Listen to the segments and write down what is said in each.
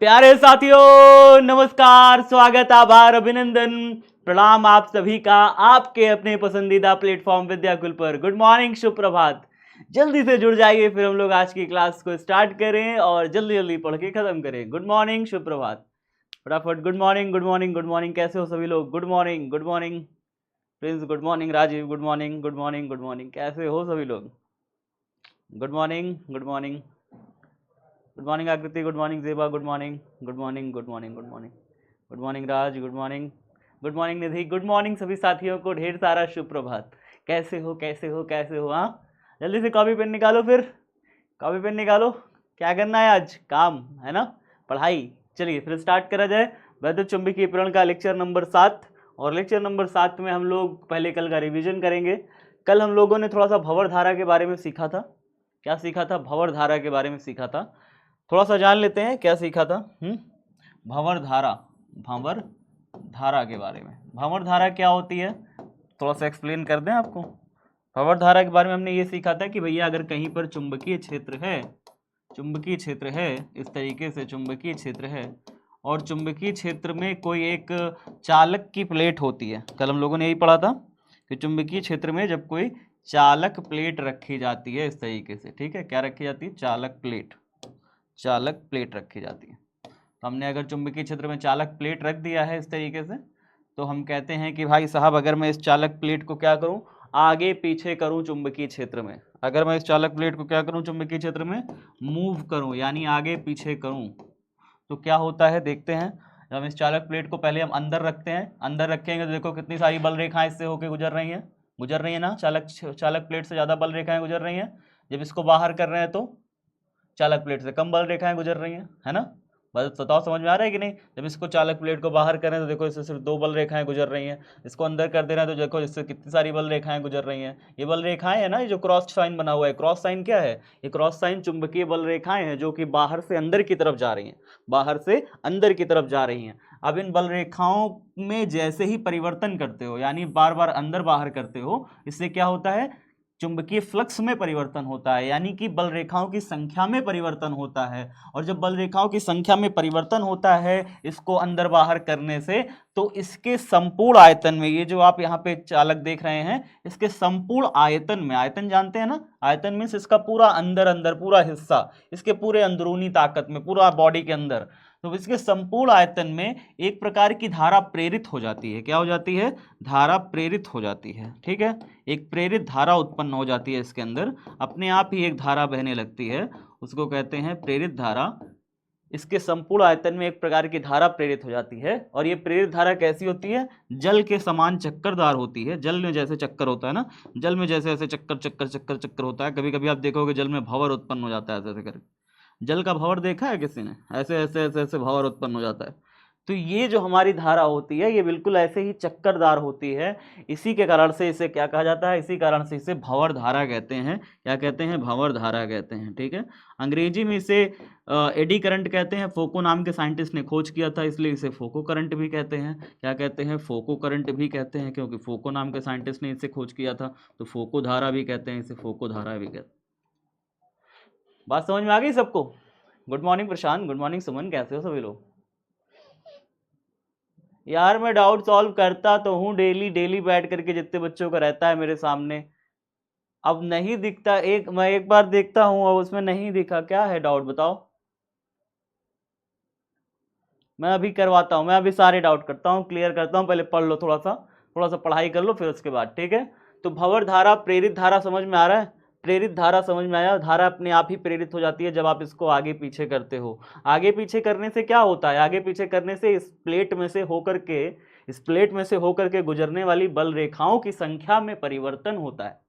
प्यारे साथियों, नमस्कार, स्वागत, आभार, अभिनंदन, प्रणाम आप सभी का आपके अपने पसंदीदा प्लेटफॉर्म विद्याकुल पर। गुड मॉर्निंग, शुभ प्रभात। जल्दी से जुड़ जाइए, फिर हम लोग आज की क्लास को स्टार्ट करें और जल्दी जल्दी पढ़ के खत्म करें। गुड मॉर्निंग, शुभ प्रभात, फटाफट। Good morning, good morning, good morning. कैसे हो सभी लोग? Good morning, good morning Prince, good morning Rajiv, good morning, good morning, good morning. कैसे हो सभी लोग? Good morning, good morning, good morning Aakriti, good morning Zeba, good morning, good morning, good morning, good morning, good morning Raj, good morning, good morning Nidhi, good morning सभी साथियों को ढेर सारा शुभ प्रभात। कैसे हो, कैसे हो, कैसे हो? हाँ, जल्दी से कॉपी पेन निकालो, फिर कॉपी पेन निकालो। क्या करना है आज? काम है ना, पढ़ाई। चलिए फिर स्टार्ट करा जाए। वैद्युत चुंबकीय प्रेरण का लेक्चर नंबर 7, और लेक्चर नंबर 7 में हम लोग पहले कल का रिवीजन करेंगे। कल हम लोगों ने थोड़ा सा भंवर धारा के बारे में सीखा था। क्या सीखा था? भंवर धारा के बारे में सीखा था। थोड़ा सा जान लेते हैं क्या सीखा था। भंवर धारा, भंवर धारा के बारे में। भंवर धारा क्या होती है, थोड़ा सा एक्सप्लेन कर दें आपको। भंवर धारा के बारे में हमने ये सीखा था कि भैया अगर कहीं पर चुंबकीय क्षेत्र है, चुंबकीय क्षेत्र है, इस तरीके से चुंबकीय क्षेत्र है, और चुंबकीय क्षेत्र में कोई एक चालक की प्लेट होती है। कल हम लोगों ने यही पढ़ा था कि चुंबकीय क्षेत्र में जब कोई चालक प्लेट रखी जाती है इस तरीके से, ठीक है, क्या रखी जाती है? चालक प्लेट, चालक प्लेट रखी जाती है। तो हमने अगर चुंबकीय क्षेत्र में चालक प्लेट रख दिया है इस तरीके से, तो हम कहते हैं कि भाई साहब अगर मैं इस चालक प्लेट को क्या करूं, आगे पीछे करूं चुंबकीय क्षेत्र में, अगर मैं इस चालक प्लेट को क्या करूं चुंबकीय क्षेत्र में मूव करूं, यानी आगे पीछे करूं, तो क्या होता है देखते हैं। जब हम इस चालक प्लेट को पहले हम अंदर रखते हैं, अंदर रखेंगे तो देखो कितनी सारी बल रेखाएं इससे होकर गुजर रही हैं, गुजर रही है ना, चालक प्लेट से ज़्यादा बल रेखाएं गुजर रही हैं। जब इसको बाहर कर रहे हैं तो चालक प्लेट से कम बल रेखाएं गुजर रही हैं, है ना। बस बताओ समझ में आ रहा है कि नहीं? जब इसको चालक प्लेट को बाहर करें तो देखो इससे सिर्फ 2 बल रेखाएं गुजर रही हैं, इसको अंदर कर दे रहे हैं तो देखो इससे कितनी सारी बल रेखाएं गुजर रही हैं। ये बल रेखाएं है ना, ये जो क्रॉस साइन बना हुआ है, क्रॉस साइन क्या है? ये क्रॉस साइन चुंबकीय बल रेखाएं हैं जो कि बाहर से अंदर की तरफ जा रही हैं, बाहर से अंदर की तरफ जा रही हैं। अब इन बल रेखाओं में जैसे ही परिवर्तन करते हो, यानी बार बार अंदर बाहर करते हो, इससे क्या होता है? चुंबकीय फ्लक्स में परिवर्तन होता है, यानी कि बल रेखाओं की संख्या में परिवर्तन होता है। और जब बल रेखाओं की संख्या में परिवर्तन होता है इसको अंदर बाहर करने से, तो इसके संपूर्ण आयतन में, ये जो आप यहाँ पे चालक देख रहे हैं, इसके संपूर्ण आयतन में, आयतन जानते हैं ना, आयतन मीन्स इसका पूरा अंदर अंदर पूरा हिस्सा, इसके पूरे अंदरूनी ताकत में, पूरा बॉडी के अंदर, तो इसके संपूर्ण आयतन में एक प्रकार की धारा प्रेरित हो जाती है। क्या हो जाती है? धारा प्रेरित हो जाती है, ठीक है। एक प्रेरित धारा उत्पन्न हो जाती है इसके अंदर, अपने आप ही एक धारा बहने लगती है, उसको कहते हैं प्रेरित धारा। इसके संपूर्ण आयतन में एक प्रकार की धारा प्रेरित हो जाती है, और ये प्रेरित धारा कैसी होती है? जल के समान चक्करदार होती है। जल में जैसे चक्कर होता है ना, जल में जैसे ऐसे चक्कर चक्कर चक्कर चक्कर होता है, कभी कभी आप देखोगे जल में भंवर उत्पन्न हो जाता है, ऐसे ऐसे करके। जल का भंवर देखा है किसी ने? ऐसे ऐसे ऐसे ऐसे भंवर उत्पन्न हो जाता है। तो ये जो हमारी धारा होती है ये बिल्कुल ऐसे ही चक्करदार होती है। इसी के कारण से इसे क्या कहा जाता है? इसी कारण से इसे भंवर धारा कहते हैं। क्या कहते हैं? भंवर धारा कहते हैं, ठीक है। अंग्रेजी में इसे एडी करंट कहते हैं। फोको नाम के साइंटिस्ट ने खोज किया था, इसलिए इसे फोको करंट भी कहते हैं। क्या कहते हैं? फोको करंट भी कहते हैं, क्योंकि फोको नाम के साइंटिस्ट ने इसे खोज किया था। तो फोको धारा भी कहते हैं इसे, फोको धारा भी कहते हैं। बात समझ में आ गई सबको? गुड मॉर्निंग प्रशांत, गुड मॉर्निंग सुमन, कैसे हो सभी लोग? यार मैं डाउट सॉल्व करता तो हूँ डेली डेली बैठ करके, जितने बच्चों का रहता है मेरे सामने। अब नहीं दिखता, मैं एक बार देखता हूँ और उसमें नहीं दिखा। क्या है डाउट बताओ? मैं अभी करवाता हूँ, मैं अभी सारे डाउट करता हूँ, क्लियर करता हूँ। पहले पढ़ लो, थोड़ा सा पढ़ाई कर लो, फिर उसके बाद, ठीक है। तो भंवर धारा, प्रेरित धारा समझ में आ रहा है? प्रेरित धारा समझ में आया? धारा अपने आप ही प्रेरित हो जाती है जब आप इसको आगे पीछे करते हो। आगे पीछे करने से क्या होता है? आगे पीछे करने से इस प्लेट में से होकर के गुजरने वाली बल रेखाओं की संख्या में परिवर्तन होता है।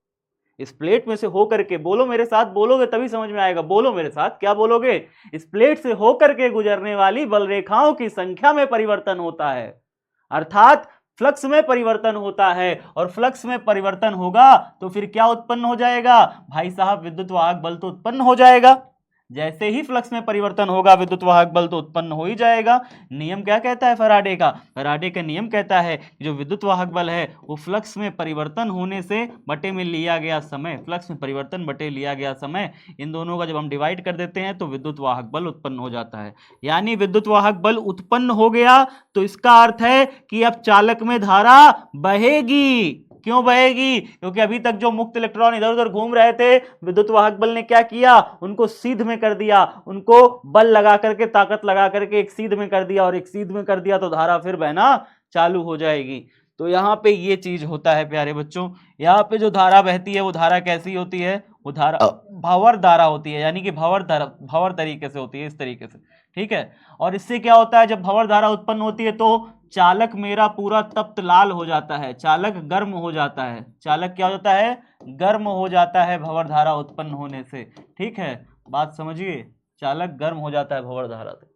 इस प्लेट में से होकर के, बोलो मेरे साथ, बोलोगे तभी समझ में आएगा, बोलो मेरे साथ, क्या बोलोगे? इस प्लेट से होकर के गुजरने वाली बल रेखाओं की संख्या में परिवर्तन होता है, अर्थात फ्लक्स में परिवर्तन होता है। और फ्लक्स में परिवर्तन होगा तो फिर क्या उत्पन्न हो जाएगा भाई साहब? विद्युत वाहक बल तो उत्पन्न हो जाएगा, जैसे ही फ्लक्स में परिवर्तन होगा विद्युत वाहक बल तो उत्पन्न हो ही जाएगा। नियम क्या कहता है फैराडे का? फैराडे का नियम कहता है कि जो विद्युत वाहक बल है वो फ्लक्स में परिवर्तन होने से बटे में लिया गया समय, फ्लक्स में परिवर्तन बटे लिया गया समय, इन दोनों का जब हम डिवाइड कर देते हैं तो विद्युत वाहक बल उत्पन्न हो जाता है। यानी विद्युत वाहक बल उत्पन्न हो गया तो इसका अर्थ है कि अब चालक में धारा बहेगी। क्यों बहेगी? क्योंकि अभी तक जो मुक्त इलेक्ट्रॉन इधर उधर घूम रहे थे, विद्युत वाहक बल ने क्या किया? उनको सीध में कर दिया, उनको बल लगा करके, ताकत लगा करके एक सीध में कर दिया, और एक सीध में कर दिया तो धारा फिर बहना चालू हो जाएगी। तो यहाँ पे ये चीज होता है प्यारे बच्चों। यहाँ पे जो धारा बहती है वो धारा कैसी होती है? वो धारा भंवर धारा होती है, यानी कि भंवर तरीके से होती है, इस तरीके से, ठीक है। और इससे क्या होता है, जब भंवर धारा उत्पन्न होती है तो चालक मेरा पूरा तप्त लाल हो जाता है, चालक गर्म हो जाता है। चालक क्या हो जाता है? गर्म हो जाता है भंवर धारा उत्पन्न होने से, ठीक है। बात समझिए, चालक गर्म हो जाता है भंवर धारा से,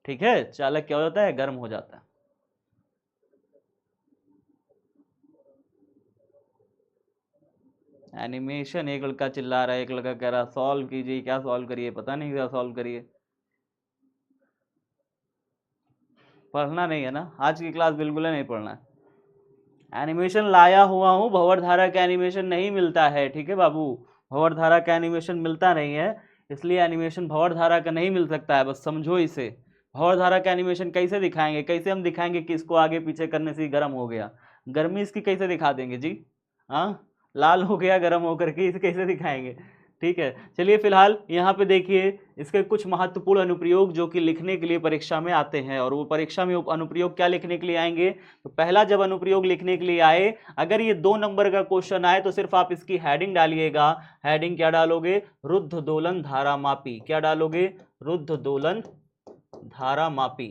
ठीक है। चालक क्या हो जाता है? गर्म हो जाता है। एनिमेशन, एक लड़का चिल्ला रहा है, एक लड़का कह रहा सॉल्व कीजिए। क्या सॉल्व करिए? पता नहीं क्या सॉल्व करिए। पढ़ना नहीं है ना आज की क्लास? बिल्कुल नहीं पढ़ना है। एनिमेशन लाया हुआ हूं, भंवर धारा का एनिमेशन नहीं मिलता है, ठीक है बाबू। भंवर धारा का एनिमेशन मिलता नहीं है, इसलिए एनिमेशन भंवर धारा का नहीं मिल सकता है, बस समझो इसे। भंवर धारा का एनिमेशन कैसे दिखाएंगे? कैसे हम दिखाएंगे कि इसको आगे पीछे करने से गर्म हो गया? गर्मी इसकी कैसे दिखा देंगे जी? हाँ, लाल हो गया गर्म होकर के, इसे कैसे दिखाएंगे? ठीक है, चलिए फिलहाल यहाँ पे देखिए इसके कुछ महत्वपूर्ण अनुप्रयोग जो कि लिखने के लिए परीक्षा में आते हैं। और वो परीक्षा में अनुप्रयोग क्या लिखने के लिए आएंगे? तो पहला जब अनुप्रयोग लिखने के लिए आए, अगर ये 2 नंबर का क्वेश्चन आए तो सिर्फ आप इसकी हेडिंग डालिएगा। हेडिंग क्या डालोगे? रुद्ध दोलन धारा मापी। क्या डालोगे? रुद्ध दोलन धारा मापी,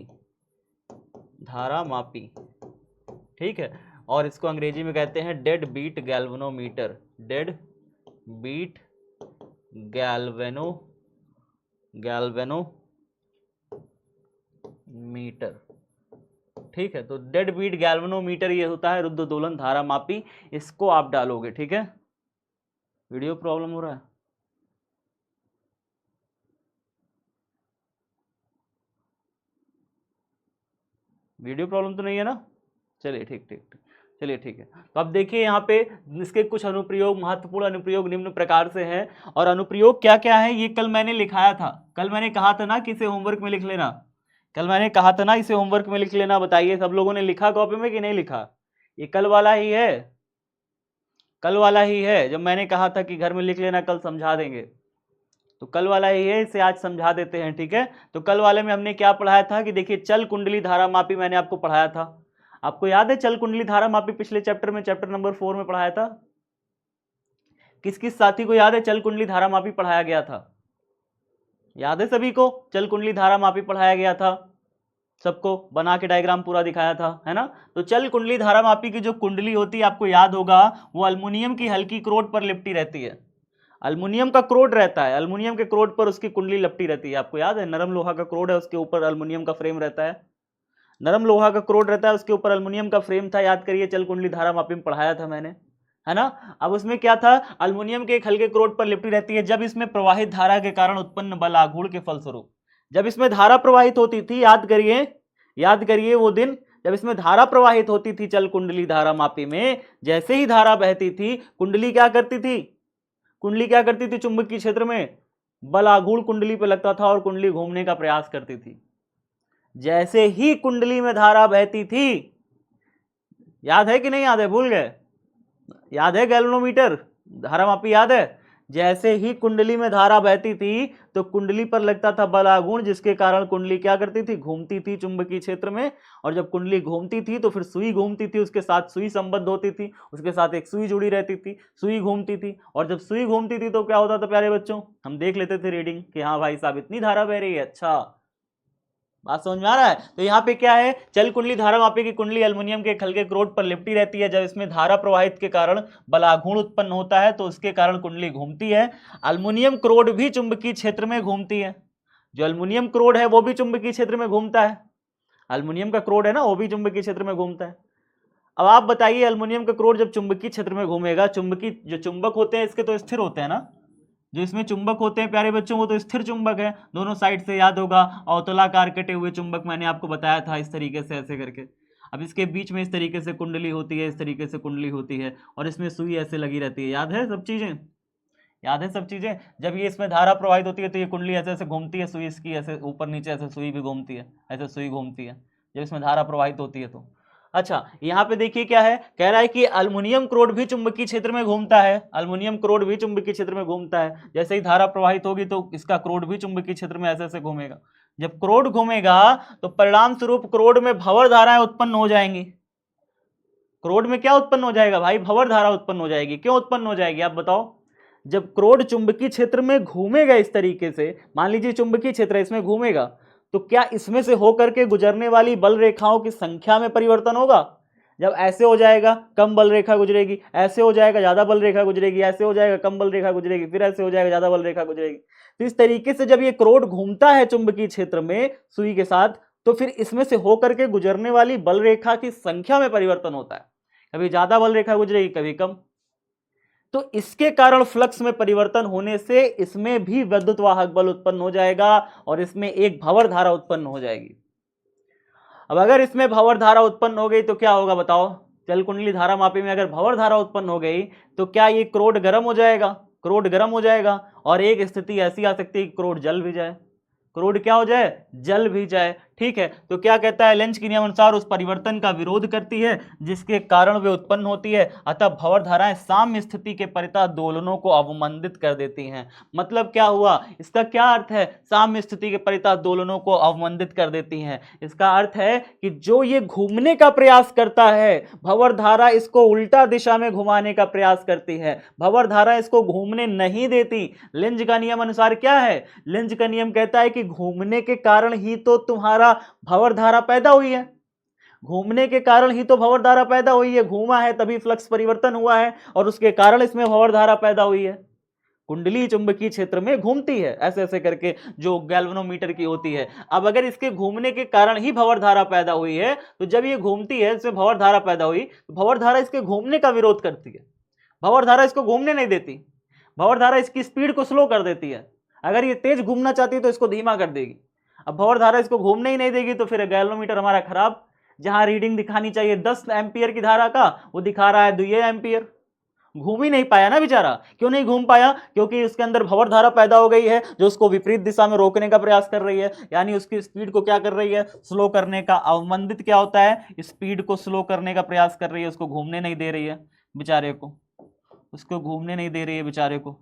धारा मापी, ठीक है। और इसको अंग्रेजी में कहते हैं dead beat galvanometer, dead beat galvanometer, ठीक है। तो डेड बीट गैल्वेनोमीटर ये होता है रुद्ध दोलन धारा मापी, इसको आप डालोगे, ठीक है। वीडियो प्रॉब्लम हो रहा है? वीडियो प्रॉब्लम तो नहीं है ना? चलिए ठीक ठीक ठीक, चलिए ठीक है। तो अब देखिए यहाँ पे इसके कुछ अनुप्रयोग, महत्वपूर्ण अनुप्रयोग निम्न प्रकार से हैं। और अनुप्रयोग क्या क्या है ये कल मैंने लिखाया था। कल मैंने कहा था ना कि इसे होमवर्क में लिख लेना। कल मैंने कहा था ना इसे होमवर्क में लिख लेना। बताइए सब लोगों ने लिखा कॉपी में कि नहीं लिखा? ये कल वाला ही है, कल वाला ही है। जब मैंने कहा था कि घर में लिख लेना, कल समझा देंगे, तो कल वाला ही है, इसे आज समझा देते हैं, ठीक है। तो कल वाले में हमने क्या पढ़ाया था कि देखिए चल कुंडली धारा मापी मैंने आपको पढ़ाया था। आपको याद है चल कुंडली धारा मापी? पिछले चैप्टर में, चैप्टर नंबर 4 में पढ़ाया था। किस किस साथी को याद है चल कुंडली धारा मापी पढ़ाया गया था? याद है सभी को? चल कुंडली धारा मापी पढ़ाया गया था, सबको बना के डायग्राम पूरा दिखाया था, है ना। तो चल कुंडली धारा मापी की जो कुंडली होती है, आपको याद होगा, वो अल्युमिनियम की हल्की क्रोड पर लिपटी रहती है। अल्युमिनियम का क्रोड रहता है, अल्युमिनियम के क्रोड पर उसकी कुंडली लपटी रहती है। आपको याद है नरम लोहा का क्रोड है, उसके ऊपर अल्युमिनियम का फ्रेम रहता है। नरम लोहा का क्रोड रहता है, उसके ऊपर अल्युमिनियम का फ्रेम था। याद करिए चल कुंडली धारा मापी में पढ़ाया था मैंने, है ना। अब उसमें क्या था? अल्युमिनियम के एक हल्के क्रोड पर लिपटी रहती है। जब इसमें प्रवाहित धारा के कारण उत्पन्न बल आघूर्ण के फलस्वरूप, जब इसमें धारा प्रवाहित होती थी, याद करिए, याद करिए वो दिन जब इसमें धारा प्रवाहित होती थी चल कुंडली धारा मापी में, जैसे ही धारा बहती थी, कुंडली क्या करती थी? कुंडली क्या करती थी? चुंबकीय क्षेत्र में बल आघूर्ण कुंडली पर लगता था और कुंडली घूमने का प्रयास करती थी। जैसे ही कुंडली में धारा बहती थी, याद है कि नहीं याद है? भूल गए? याद है गैल्वेनोमीटर धारा मापी? याद है? जैसे ही कुंडली में धारा बहती थी तो कुंडली पर लगता था बल आघूर्ण, जिसके कारण कुंडली क्या करती थी? घूमती थी चुंबकीय क्षेत्र में। और जब कुंडली घूमती थी तो फिर सुई घूमती थी, उसके साथ सुई संबद्ध होती थी, उसके साथ एक सुई जुड़ी रहती थी, सुई घूमती थी। और जब सुई घूमती थी तो क्या होता था प्यारे बच्चों? हम देख लेते थे रीडिंग कि हाँ भाई साहब इतनी धारा बह रही है, अच्छा बात समझ में आ रहा है। तो यहाँ पे क्या है? चल कुंडली धारा मापी की कुंडली अल्युमिनियम के एक हल्के क्रोड पर लिपटी रहती है। जब इसमें धारा प्रवाहित के कारण बलाघूर्ण उत्पन्न होता है तो उसके कारण कुंडली घूमती है। अल्युमिनियम क्रोड भी चुंबकीय क्षेत्र में घूमती है। जो अल्युमिनियम क्रोड है वो भी चुंबकीय क्षेत्र में घूमता है। अल्युमिनियम का क्रोड है ना, वो भी चुंबकीय क्षेत्र में घूमता है। अब आप बताइए, अल्युमिनियम का क्रोड जब चुंबकीय क्षेत्र में घूमेगा, चुंबकीय जो चुंबक होते हैं इसके तो स्थिर होते हैं ना, जो इसमें चुंबक होते हैं प्यारे बच्चों वो तो स्थिर चुंबक है, दोनों साइड से याद होगा, अवतलाकार कटे हुए चुंबक मैंने आपको बताया था इस तरीके से ऐसे करके। अब इसके बीच में इस तरीके से कुंडली होती है, इस तरीके से कुंडली होती है और इसमें सुई ऐसे लगी रहती है। याद है सब चीजें? याद है सब चीजें? जब ये इसमें धारा प्रवाहित होती है तो ये कुंडली ऐसे ऐसे घूमती है, सुई इसकी ऐसे ऊपर नीचे ऐसे सुई भी घूमती है, ऐसे सुई घूमती है जब इसमें धारा प्रवाहित होती है तो। अच्छा, यहाँ पे देखिए क्या है, कह रहा है कि अल्युमिनियम क्रोड भी चुंबकीय क्षेत्र में घूमता है, अल्युमिनियम क्रोड भी चुंबकीय क्षेत्र में घूमता है। जैसे ही धारा प्रवाहित होगी तो इसका क्रोड भी चुंबकीय क्षेत्र में ऐसे ऐसे घूमेगा। जब क्रोड घूमेगा तो परिणाम स्वरूप क्रोड में भंवर धाराएं उत्पन्न हो जाएंगी। क्रोड में क्या उत्पन्न हो जाएगा भाई? भंवर धारा उत्पन्न हो जाएगी। क्यों उत्पन्न हो जाएगी आप बताओ? जब क्रोड चुंबकीय क्षेत्र में घूमेगा इस तरीके से, मान लीजिए चुंबकीय क्षेत्र है इसमें घूमेगा, तो क्या इसमें से होकर के गुजरने वाली बल रेखाओं की संख्या में परिवर्तन होगा? जब ऐसे हो जाएगा कम बल रेखा गुजरेगी, ऐसे हो जाएगा ज्यादा बल रेखा गुजरेगी, ऐसे हो जाएगा कम बल रेखा गुजरेगी, फिर ऐसे हो जाएगा ज्यादा बल रेखा गुजरेगी। तो इस तरीके से जब ये क्रोड घूमता है चुंबकीय क्षेत्र में सुई के साथ, तो फिर इसमें से होकर के गुजरने वाली बल रेखा की संख्या में परिवर्तन होता है, कभी ज्यादा बल रेखा गुजरेगी कभी कम। तो इसके कारण फ्लक्स में परिवर्तन होने से इसमें भी विद्युत वाहक बल उत्पन्न हो जाएगा और इसमें एक भंवर धारा उत्पन्न हो जाएगी। अब अगर इसमें भंवर धारा उत्पन्न हो गई तो क्या होगा बताओ? जल कुंडली धारा मापी में अगर भंवर धारा उत्पन्न हो गई तो क्या ये क्रोड गर्म हो जाएगा? क्रोड गर्म हो जाएगा और एक स्थिति ऐसी आ सकती है कि क्रोड जल भी जाए। क्रोड क्या हो जाए? जल भी जाए। ठीक है, तो क्या कहता है? लेंज के नियम अनुसार उस परिवर्तन का विरोध करती है जिसके कारण वे उत्पन्न होती है, अतः भंवर धाराएं साम्य स्थिति के परितः दोलनों को अवमंदित कर देती हैं। मतलब क्या हुआ? इसका क्या अर्थ है? साम्य स्थिति के परितः दोलनों को अवमंदित कर देती हैं। इसका अर्थ है कि जो ये घूमने का प्रयास करता है, भंवर धारा इसको उल्टा दिशा में घुमाने का प्रयास करती है, भंवर धारा इसको घूमने नहीं देती। लेंज का नियम अनुसार क्या है? लेंज का नियम कहता है कि घूमने के कारण ही तो तुम्हारा भंवर धारा पैदा हुई है, घूमने के कारण ही तो भंवर धारा पैदा हुई है, घूमा है तभी फ्लक्स परिवर्तन हुआ है और उसके कारण इसमें भंवर धारा पैदा हुई है। कुंडली चुंबकीय क्षेत्र में घूमती है ऐसे ऐसे करके, जो गैल्वेनोमीटर की होती है। अब अगर इसके घूमने के कारण ही भंवर धारा पैदा हुई है, तो जब ये घूमती है, इसमें भंवर धारा पैदा हुई, तो भंवर धारा इसके घूमने का विरोध करती है, भंवर धारा इसको घूमने नहीं देती, भंवर धारा इसकी स्पीड को स्लो कर देती है। अगर ये तेज घूमना चाहती है तो इसको धीमा कर देगी। अब भंवर धारा इसको घूमने ही नहीं देगी तो फिर गैल्वेनोमीटर हमारा खराब। जहां रीडिंग दिखानी चाहिए 10 एम्पियर की धारा का, वो दिखा रहा है 2 एम्पियर। घूम ही नहीं पाया ना बेचारा। क्यों नहीं घूम पाया? क्योंकि उसके अंदर भंवर धारा पैदा हो गई है जो उसको विपरीत दिशा में रोकने का प्रयास कर रही है, यानी उसकी स्पीड को क्या कर रही है? स्लो करने का। अवमंदित क्या होता है? स्पीड को स्लो करने का प्रयास कर रही है, उसको घूमने नहीं दे रही है बेचारे को, उसको घूमने नहीं दे रही है बेचारे को।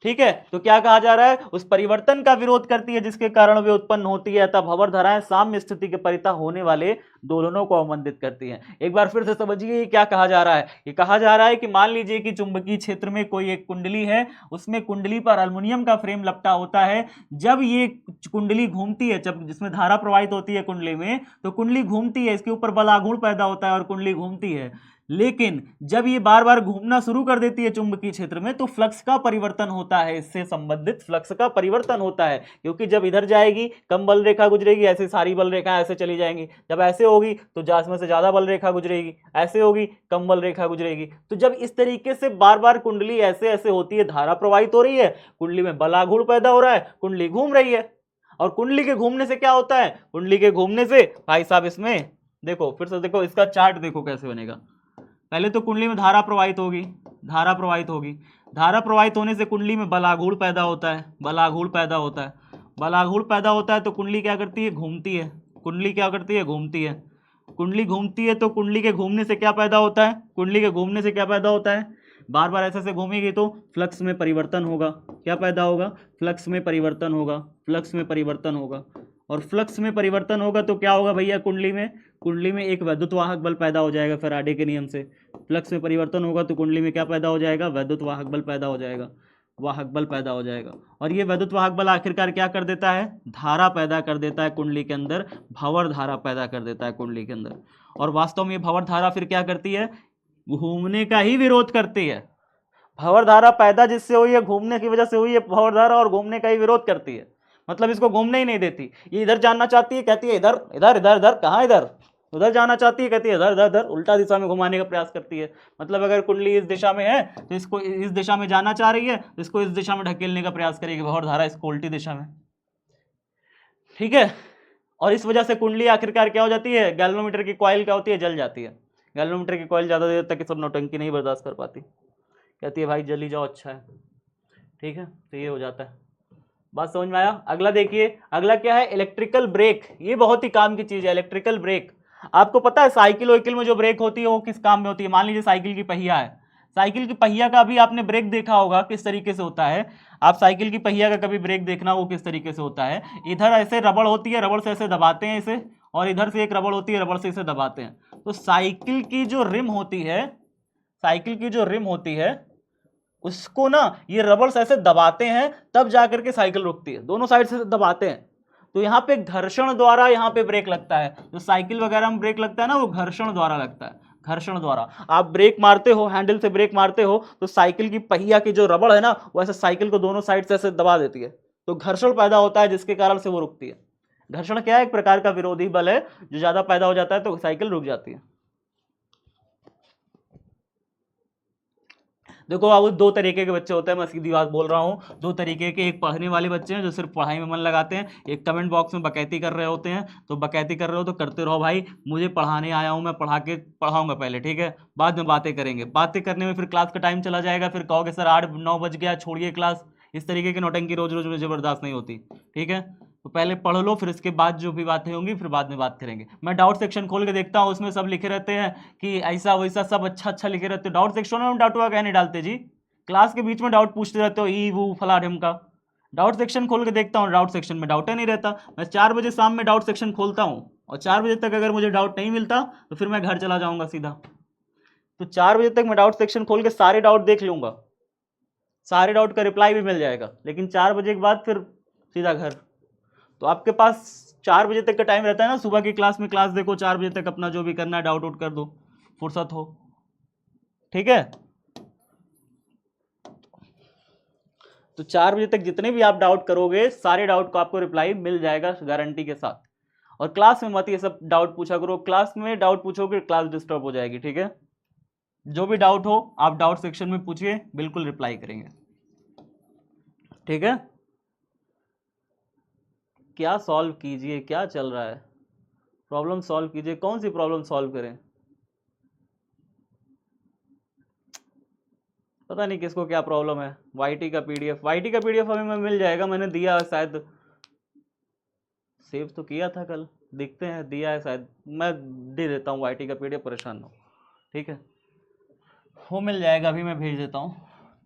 ठीक है, तो क्या कहा जा रहा है? उस परिवर्तन का विरोध करती है जिसके कारण वे उत्पन्न होती है, अतः भंवर धाराएं साम्य स्थिति के परितः होने वाले दोलनों को अवमंदित करती हैं। एक बार फिर से समझिए क्या कहा जा रहा है। ये कहा जा रहा है कि मान लीजिए कि चुंबकीय क्षेत्र में कोई एक कुंडली है, उसमें कुंडली पर अल्युमिनियम का फ्रेम लपटा होता है। जब ये कुंडली घूमती है, जब जिसमें धारा प्रवाहित होती है कुंडली में, तो कुंडली घूमती है, इसके ऊपर बल आघूर्ण पैदा होता है और कुंडली घूमती है। लेकिन जब ये बार बार घूमना शुरू कर देती है चुंबकीय क्षेत्र में, तो फ्लक्स का परिवर्तन होता है, इससे संबंधित फ्लक्स का परिवर्तन होता है। क्योंकि जब इधर जाएगी कम बल रेखा गुजरेगी, ऐसे सारी बल रेखा ऐसे चली जाएंगी। जब ऐसे होगी तो इसमें से ज्यादा बल रेखा गुजरेगी, ऐसे होगी कम बल रेखा गुजरेगी। तो जब इस तरीके से बार बार कुंडली ऐसे ऐसे होती है, धारा प्रवाहित हो रही है, कुंडली में बल आघूर्ण पैदा हो रहा है, कुंडली घूम रही है। और कुंडली के घूमने से क्या होता है? कुंडली के घूमने से भाई साहब, इसमें देखो फिर से देखो, इसका चार्ट देखो कैसे बनेगा। पहले तो कुंडली में धारा प्रवाहित होगी, धारा प्रवाहित होगी, धारा प्रवाहित होने से कुंडली में बल आघूर्ण पैदा होता है, बल आघूर्ण पैदा होता है, बल आघूर्ण पैदा होता है। तो कुंडली क्या करती है? घूमती है। कुंडली क्या करती है? घूमती है। कुंडली घूमती है तो कुंडली के घूमने से क्या पैदा होता है? कुंडली के घूमने से क्या पैदा होता है? बार बार ऐसे ऐसे घूमेगी तो फ्लक्स में परिवर्तन होगा। क्या पैदा होगा? फ्लक्स में परिवर्तन होगा, फ्लक्स में परिवर्तन होगा। और फ्लक्स में परिवर्तन होगा तो क्या होगा भैया? कुंडली में एक विद्युत वाहक बल पैदा हो जाएगा फैराडे के नियम से। फ्लक्स में परिवर्तन होगा तो कुंडली में क्या पैदा हो जाएगा? विद्युत वाहक बल पैदा हो जाएगा, वाहक बल पैदा हो जाएगा। और ये विद्युत वाहक बल आखिरकार क्या कर देता है? धारा पैदा कर देता है कुंडली के अंदर, भंवर धारा पैदा कर देता है कुंडली के अंदर। और वास्तव में ये भंवर धारा फिर क्या करती है? घूमने का ही विरोध करती है। भंवर धारा पैदा जिससे हुई है, घूमने की वजह से हुई है भंवर धारा, और घूमने का ही विरोध करती है। मतलब इसको घूमने ही नहीं देती। ये इधर जानना चाहती है, कहती है इधर इधर इधर इधर, कहाँ इधर? उधर जाना चाहती है, कहती है इधर इधर इधर, उल्टा दिशा में घुमाने का प्रयास करती है। मतलब अगर कुंडली इस दिशा में है तो इसको इस दिशा में जाना चाह रही है, तो इसको इस दिशा में ढकेलने का प्रयास करेगी भंवर धारा इसको उल्टी दिशा में, ठीक है। और इस वजह से कुंडली आखिरकार क्या हो जाती है, गैल्वेनोमीटर की कॉइल क्या होती है, जल जाती है। गैल्वेनोमीटर की कॉइल ज़्यादा देर तक सब नौटंकी नहीं बर्दाश्त कर पाती, कहती है भाई जल्दी जाओ, अच्छा है, ठीक है। तो ये हो जाता है, बात समझ में आया। अगला देखिए, अगला क्या है, इलेक्ट्रिकल ब्रेक। ये बहुत ही काम की चीज़ है इलेक्ट्रिकल ब्रेक। आपको पता है साइकिल वाइकिल में जो ब्रेक होती है वो किस काम में होती है। मान लीजिए साइकिल की पहिया है, साइकिल की पहिया का भी आपने ब्रेक देखा होगा किस तरीके से होता है। आप साइकिल की पहिया का कभी ब्रेक देखना वो किस तरीके से होता है। इधर ऐसे रबड़ होती है, रबड़ से ऐसे दबाते हैं इसे, और इधर से एक रबड़ होती है, रबड़ से इसे दबाते हैं। तो साइकिल की जो रिम होती है, साइकिल की जो रिम होती है उसको ना ये रबड़ से ऐसे दबाते हैं, तब जाकर के साइकिल रुकती है। दोनों साइड से दबाते हैं, तो यहाँ पे घर्षण द्वारा यहाँ पे ब्रेक लगता है। जो साइकिल वगैरह में ब्रेक लगता है ना वो घर्षण द्वारा लगता है, घर्षण द्वारा। आप ब्रेक मारते हो, हैंडल से ब्रेक मारते हो, तो साइकिल की पहिया की जो रबड़ है ना वो ऐसे साइकिल को दोनों साइड से ऐसे दबा देती है, तो घर्षण पैदा होता है जिसके कारण से वो रुकती है। घर्षण क्या है, एक प्रकार का विरोधी बल है, जो ज्यादा पैदा हो जाता है तो साइकिल रुक जाती है। देखो बाबू, दो तरीके के बच्चे होते हैं, मैं सीधी बात बोल रहा हूँ। दो तरीके के, एक पढ़ने वाले बच्चे हैं जो सिर्फ पढ़ाई में मन लगाते हैं, एक कमेंट बॉक्स में बकैती कर रहे होते हैं। तो बकैती कर रहे हो तो करते रहो भाई, मुझे पढ़ाने आया हूँ, मैं पढ़ा के पढ़ाऊंगा पहले, ठीक है, बाद में बातें करेंगे। बातें करने में फिर क्लास का टाइम चला जाएगा, फिर कहोगे सर 8-9 बज गया, छोड़िए क्लास। इस तरीके की नौटंकी रोज रोज मुझे बर्दाश्त नहीं होती, ठीक है। तो पहले पढ़ लो, फिर इसके बाद जो भी बातें होंगी फिर बाद में बात करेंगे। मैं डाउट सेक्शन खोल के देखता हूँ, उसमें सब लिखे रहते हैं कि ऐसा वैसा, सब अच्छा अच्छा लिखे रहते हो। डाउट सेक्शन में डाउट हुआ क्या नहीं डालते जी, क्लास के बीच में डाउट पूछते रहते हो, ई वो फला ढिमका। डाउट सेक्शन खोल के देखता हूँ, डाउट सेक्शन में डाउट ही नहीं रहता। मैं 4 बजे शाम में डाउट सेक्शन खोलता हूँ, और 4 बजे तक अगर मुझे डाउट नहीं मिलता तो फिर मैं घर चला जाऊंगा सीधा। तो 4 बजे तक मैं डाउट सेक्शन खोल के सारे डाउट देख लूंगा, सारे डाउट का रिप्लाई भी मिल जाएगा, लेकिन 4 बजे के बाद फिर सीधा घर। तो आपके पास 4 बजे तक का टाइम रहता है ना, सुबह की क्लास में क्लास देखो, 4 बजे तक अपना जो भी करना है डाउट आउट कर दो, फुर्सत हो, ठीक है। तो 4 बजे तक जितने भी आप डाउट करोगे, सारे डाउट को आपको रिप्लाई मिल जाएगा गारंटी के साथ। और क्लास में मत ये सब डाउट पूछा करो, क्लास में डाउट पूछोगे क्लास डिस्टर्ब हो जाएगी, ठीक है। जो भी डाउट हो आप डाउट सेक्शन में पूछिए, बिल्कुल रिप्लाई करेंगे, ठीक है। क्या सॉल्व कीजिए, क्या चल रहा है, प्रॉब्लम सॉल्व कीजिए, कौन सी प्रॉब्लम सॉल्व करें, पता नहीं किसको क्या प्रॉब्लम है। वाईटी का पीडीएफ, वाईटी का पीडीएफ हमें मिल जाएगा, मैंने दिया शायद, सेव तो किया था कल, देखते हैं, दिया है शायद, मैं दे देता हूँ वाईटी का पीडीएफ, परेशान हो, ठीक है, वो मिल जाएगा, अभी मैं भेज देता हूँ।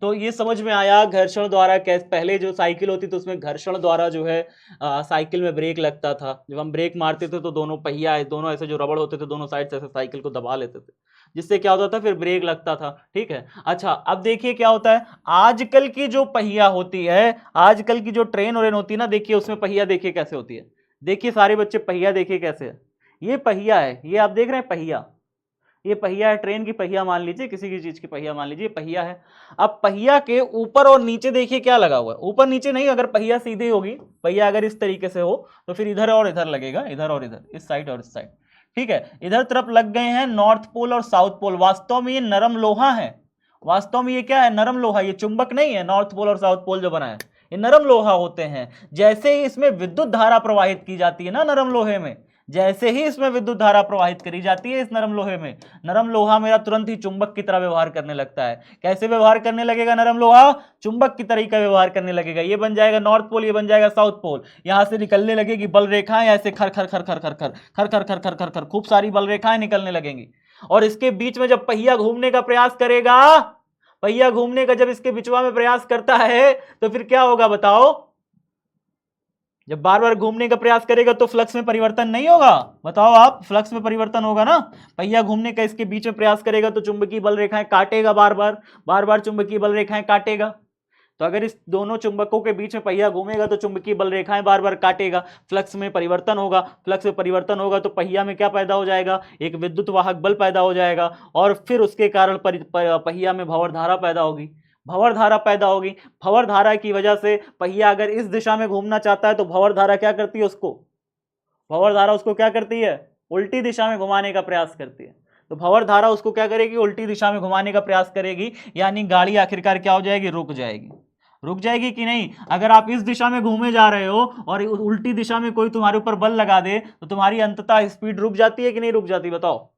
तो ये समझ में आया घर्षण द्वारा कैसे, पहले जो साइकिल होती थी उसमें घर्षण द्वारा जो है साइकिल में ब्रेक लगता था। जब हम ब्रेक मारते थे तो दोनों पहिया, दोनों ऐसे जो रबड़ होते थे दोनों साइड से ऐसे साइकिल को दबा लेते थे, जिससे क्या होता था, फिर ब्रेक लगता था, ठीक है। अच्छा, अब देखिए क्या होता है, आजकल की जो पहिया होती है, आजकल की जो ट्रेन और होती है ना, देखिए उसमें पहिया देखिए कैसे होती है। देखिए सारे बच्चे पहिया देखिए कैसे है, ये पहिया है, ये आप देख रहे हैं पहिया, ये पहिया है, ट्रेन की पहिया मान लीजिए, किसी की चीज की पहिया मान लीजिए, पहिया है। अब पहिया के ऊपर और नीचे देखिए क्या लगा हुआ है, ऊपर नीचे नहीं, अगर पहिया सीधी होगी, पहिया अगर इस तरीके से हो तो फिर इधर और इधर लगेगा, इधर और इधर, इस साइड और इस साइड, ठीक है। इधर तरफ लग गए हैं नॉर्थ पोल और साउथ पोल। वास्तव में ये नरम लोहा है, वास्तव में ये क्या है, नरम लोहा, ये चुंबक नहीं है। नॉर्थ पोल और साउथ पोल जो बना है ये नरम लोहा होते हैं। जैसे ही इसमें विद्युत धारा प्रवाहित की जाती है ना नरम लोहे में, जैसे ही इसमें विद्युत धारा प्रवाहित करी जाती है इस नरम लोहे में, नरम लोहा मेरा तुरंत ही चुंबक की तरह व्यवहार करने लगता है। कैसे व्यवहार करने लगेगा नरम लोहा, चुंबक की तरीका व्यवहार करने लगेगा। ये बन जाएगा नॉर्थ पोल, ये बन जाएगा साउथ पोल। यहां से निकलने लगेगी बल रेखाएं, ऐसे खर खर खर खर खर खर खर खर खर खर खर खर, खूब सारी बल रेखाएं निकलने लगेंगी। और इसके बीच में जब पहिया घूमने का प्रयास करेगा, पहिया घूमने का जब इसके बिचवा में प्रयास करता है तो फिर क्या होगा बताओ, जब बार बार घूमने का प्रयास करेगा तो फ्लक्स में परिवर्तन नहीं होगा, बताओ आप, फ्लक्स में परिवर्तन होगा ना। पहिया घूमने का इसके बीच में प्रयास करेगा तो चुंबकीय बल रेखाएं काटेगा, बार बार चुंबकीय बल रेखाएं काटेगा। तो अगर इस दोनों चुंबकों के बीच में पहिया घूमेगा तो चुंबकीय बल रेखाएं बार बार काटेगा, फ्लक्स में परिवर्तन होगा। फ्लक्स में परिवर्तन होगा तो पहिया में क्या पैदा हो जाएगा, एक विद्युत वाहक बल पैदा हो जाएगा, और फिर उसके कारण पहिया में भंवर धारा पैदा होगी, भंवर धारा पैदा होगी। भंवर धारा की वजह से पहिया अगर इस दिशा में घूमना चाहता है तो भंवर धारा क्या करती है उसको, भंवर धारा उसको क्या करती है, उल्टी दिशा में घुमाने का प्रयास करती है। तो भंवर धारा उसको क्या करेगी, उल्टी दिशा में घुमाने का प्रयास करेगी, यानी गाड़ी आखिरकार क्या हो जाएगी, रुक जाएगी। रुक जाएगी कि नहीं? अगर आप इस दिशा में घूमे जा रहे हो और उल्टी दिशा में कोई तुम्हारे ऊपर बल लगा दे तो तुम्हारी अंततः स्पीड रुक जाती है कि नहीं रुक जाती? बताओ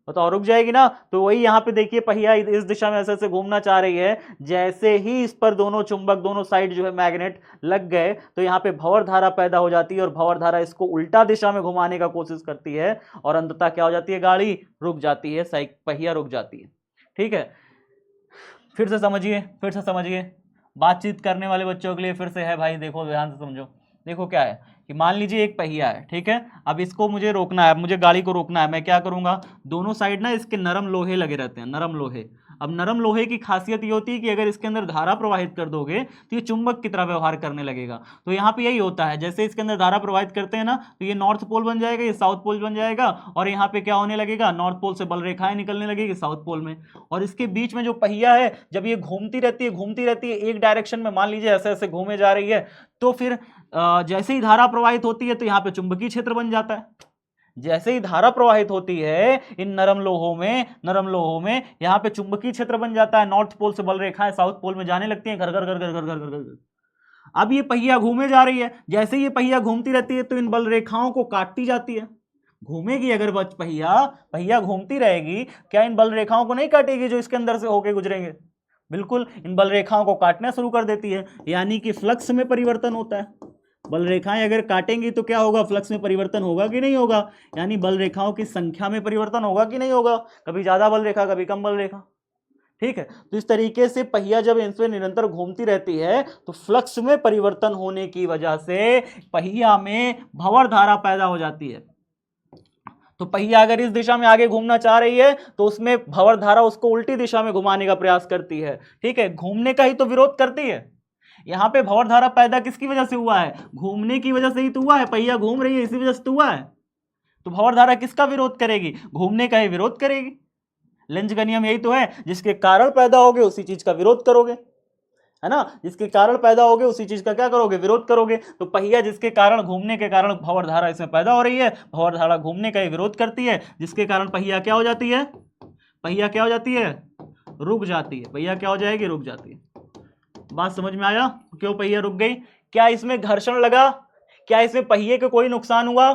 बताओ, रुक जाएगी ना। तो वही यहां पे देखिए, पहिया इस दिशा में ऐसे ऐसे घूमना चाह रही है, जैसे ही इस पर दोनों चुंबक दोनों साइड जो है मैग्नेट लग गए तो यहाँ पे भंवर धारा पैदा हो जाती है और भंवर धारा इसको उल्टा दिशा में घुमाने का कोशिश करती है और अंततः क्या हो जाती है, गाड़ी रुक जाती है, पहिया रुक जाती है। ठीक है, फिर से समझिए, फिर से समझिए, बातचीत करने वाले बच्चों के लिए फिर से है भाई, देखो ध्यान से समझो। देखो क्या है कि मान लीजिए एक पहिया है, ठीक है, अब इसको मुझे रोकना है, मुझे गाड़ी को रोकना है। मैं क्या करूंगा, दोनों साइड ना इसके नरम लोहे लगे रहते हैं, नरम लोहे। अब नरम लोहे की खासियत ये होती है कि अगर इसके अंदर धारा प्रवाहित कर दोगे तो ये चुंबक की तरह व्यवहार करने लगेगा। तो यहाँ पे यही होता है, जैसे इसके अंदर धारा प्रवाहित करते हैं ना तो ये नॉर्थ पोल बन जाएगा, ये साउथ पोल बन जाएगा, और यहाँ पे क्या होने लगेगा, नॉर्थ पोल से बल रेखाएं निकलने लगेगी साउथ पोल में। और इसके बीच में जो पहिया है, जब ये घूमती रहती है, घूमती रहती है एक डायरेक्शन में, मान लीजिए ऐसे ऐसे घूमे जा रही है, तो फिर जैसे ही धारा प्रवाहित होती है तो यहाँ पे चुंबकीय क्षेत्र बन जाता है। जैसे ही धारा प्रवाहित होती है इन नरम लोहों में यहाँ पे चुंबकीय क्षेत्र बन जाता है। नॉर्थ पोल से बल रेखाएं साउथ पोल में जाने लगती हैं, घर घर घर घर घर घर घर घर। अब ये पहिया घूमे जा रही है, जैसे ये पहिया घूमती रहती है तो इन बल रेखाओं को काटती जाती है। घूमेगी अगर पहिया घूमती रहेगी, क्या इन बल रेखाओं को नहीं काटेगी जो इसके अंदर से होके गुजरेंगे? बिल्कुल, इन बल रेखाओं को काटना शुरू कर देती है, यानी कि फ्लक्स में परिवर्तन होता है। बल रेखाएं अगर काटेंगी तो क्या होगा, फ्लक्स में परिवर्तन होगा कि नहीं होगा? यानी बल रेखाओं की संख्या में परिवर्तन होगा कि नहीं होगा? कभी ज्यादा बल रेखा, कभी कम बल रेखा। ठीक है, तो इस तरीके से पहिया जब इनसे निरंतर घूमती रहती है तो फ्लक्स में परिवर्तन होने की वजह से पहिया में भंवर धारा पैदा हो जाती है। तो पहिया अगर इस दिशा में आगे घूमना चाह रही है तो उसमें भंवर धारा उसको उल्टी दिशा में घुमाने का प्रयास करती है। ठीक है, घूमने का ही तो विरोध करती है। यहां पे भंवर धारा पैदा किसकी वजह से हुआ है? घूमने की वजह से ही तो हुआ है, पहिया घूम रही है इसी वजह से तो हुआ है। तो भंवर धारा किसका विरोध करेगी? घूमने का ही विरोध करेगी। लेंज का नियम यही तो है, जिसके कारण पैदा होगे उसी चीज का विरोध करोगे, है ना? जिसके कारण पैदा होगे उसी चीज का क्या करोगे, विरोध करोगे। तो पहिया जिसके कारण, घूमने के कारण भंवर धारा इसमें पैदा हो रही है, भंवर धारा घूमने का ही विरोध करती है, जिसके कारण पहिया क्या हो जाती है, पहिया क्या हो जाती है, रुक जाती है। पहिया क्या हो जाएगी, रुक जाती है। बात समझ में आया क्यों पहिया रुक गई? क्या इसमें घर्षण लगा? क्या इसमें पहिए को कोई नुकसान हुआ?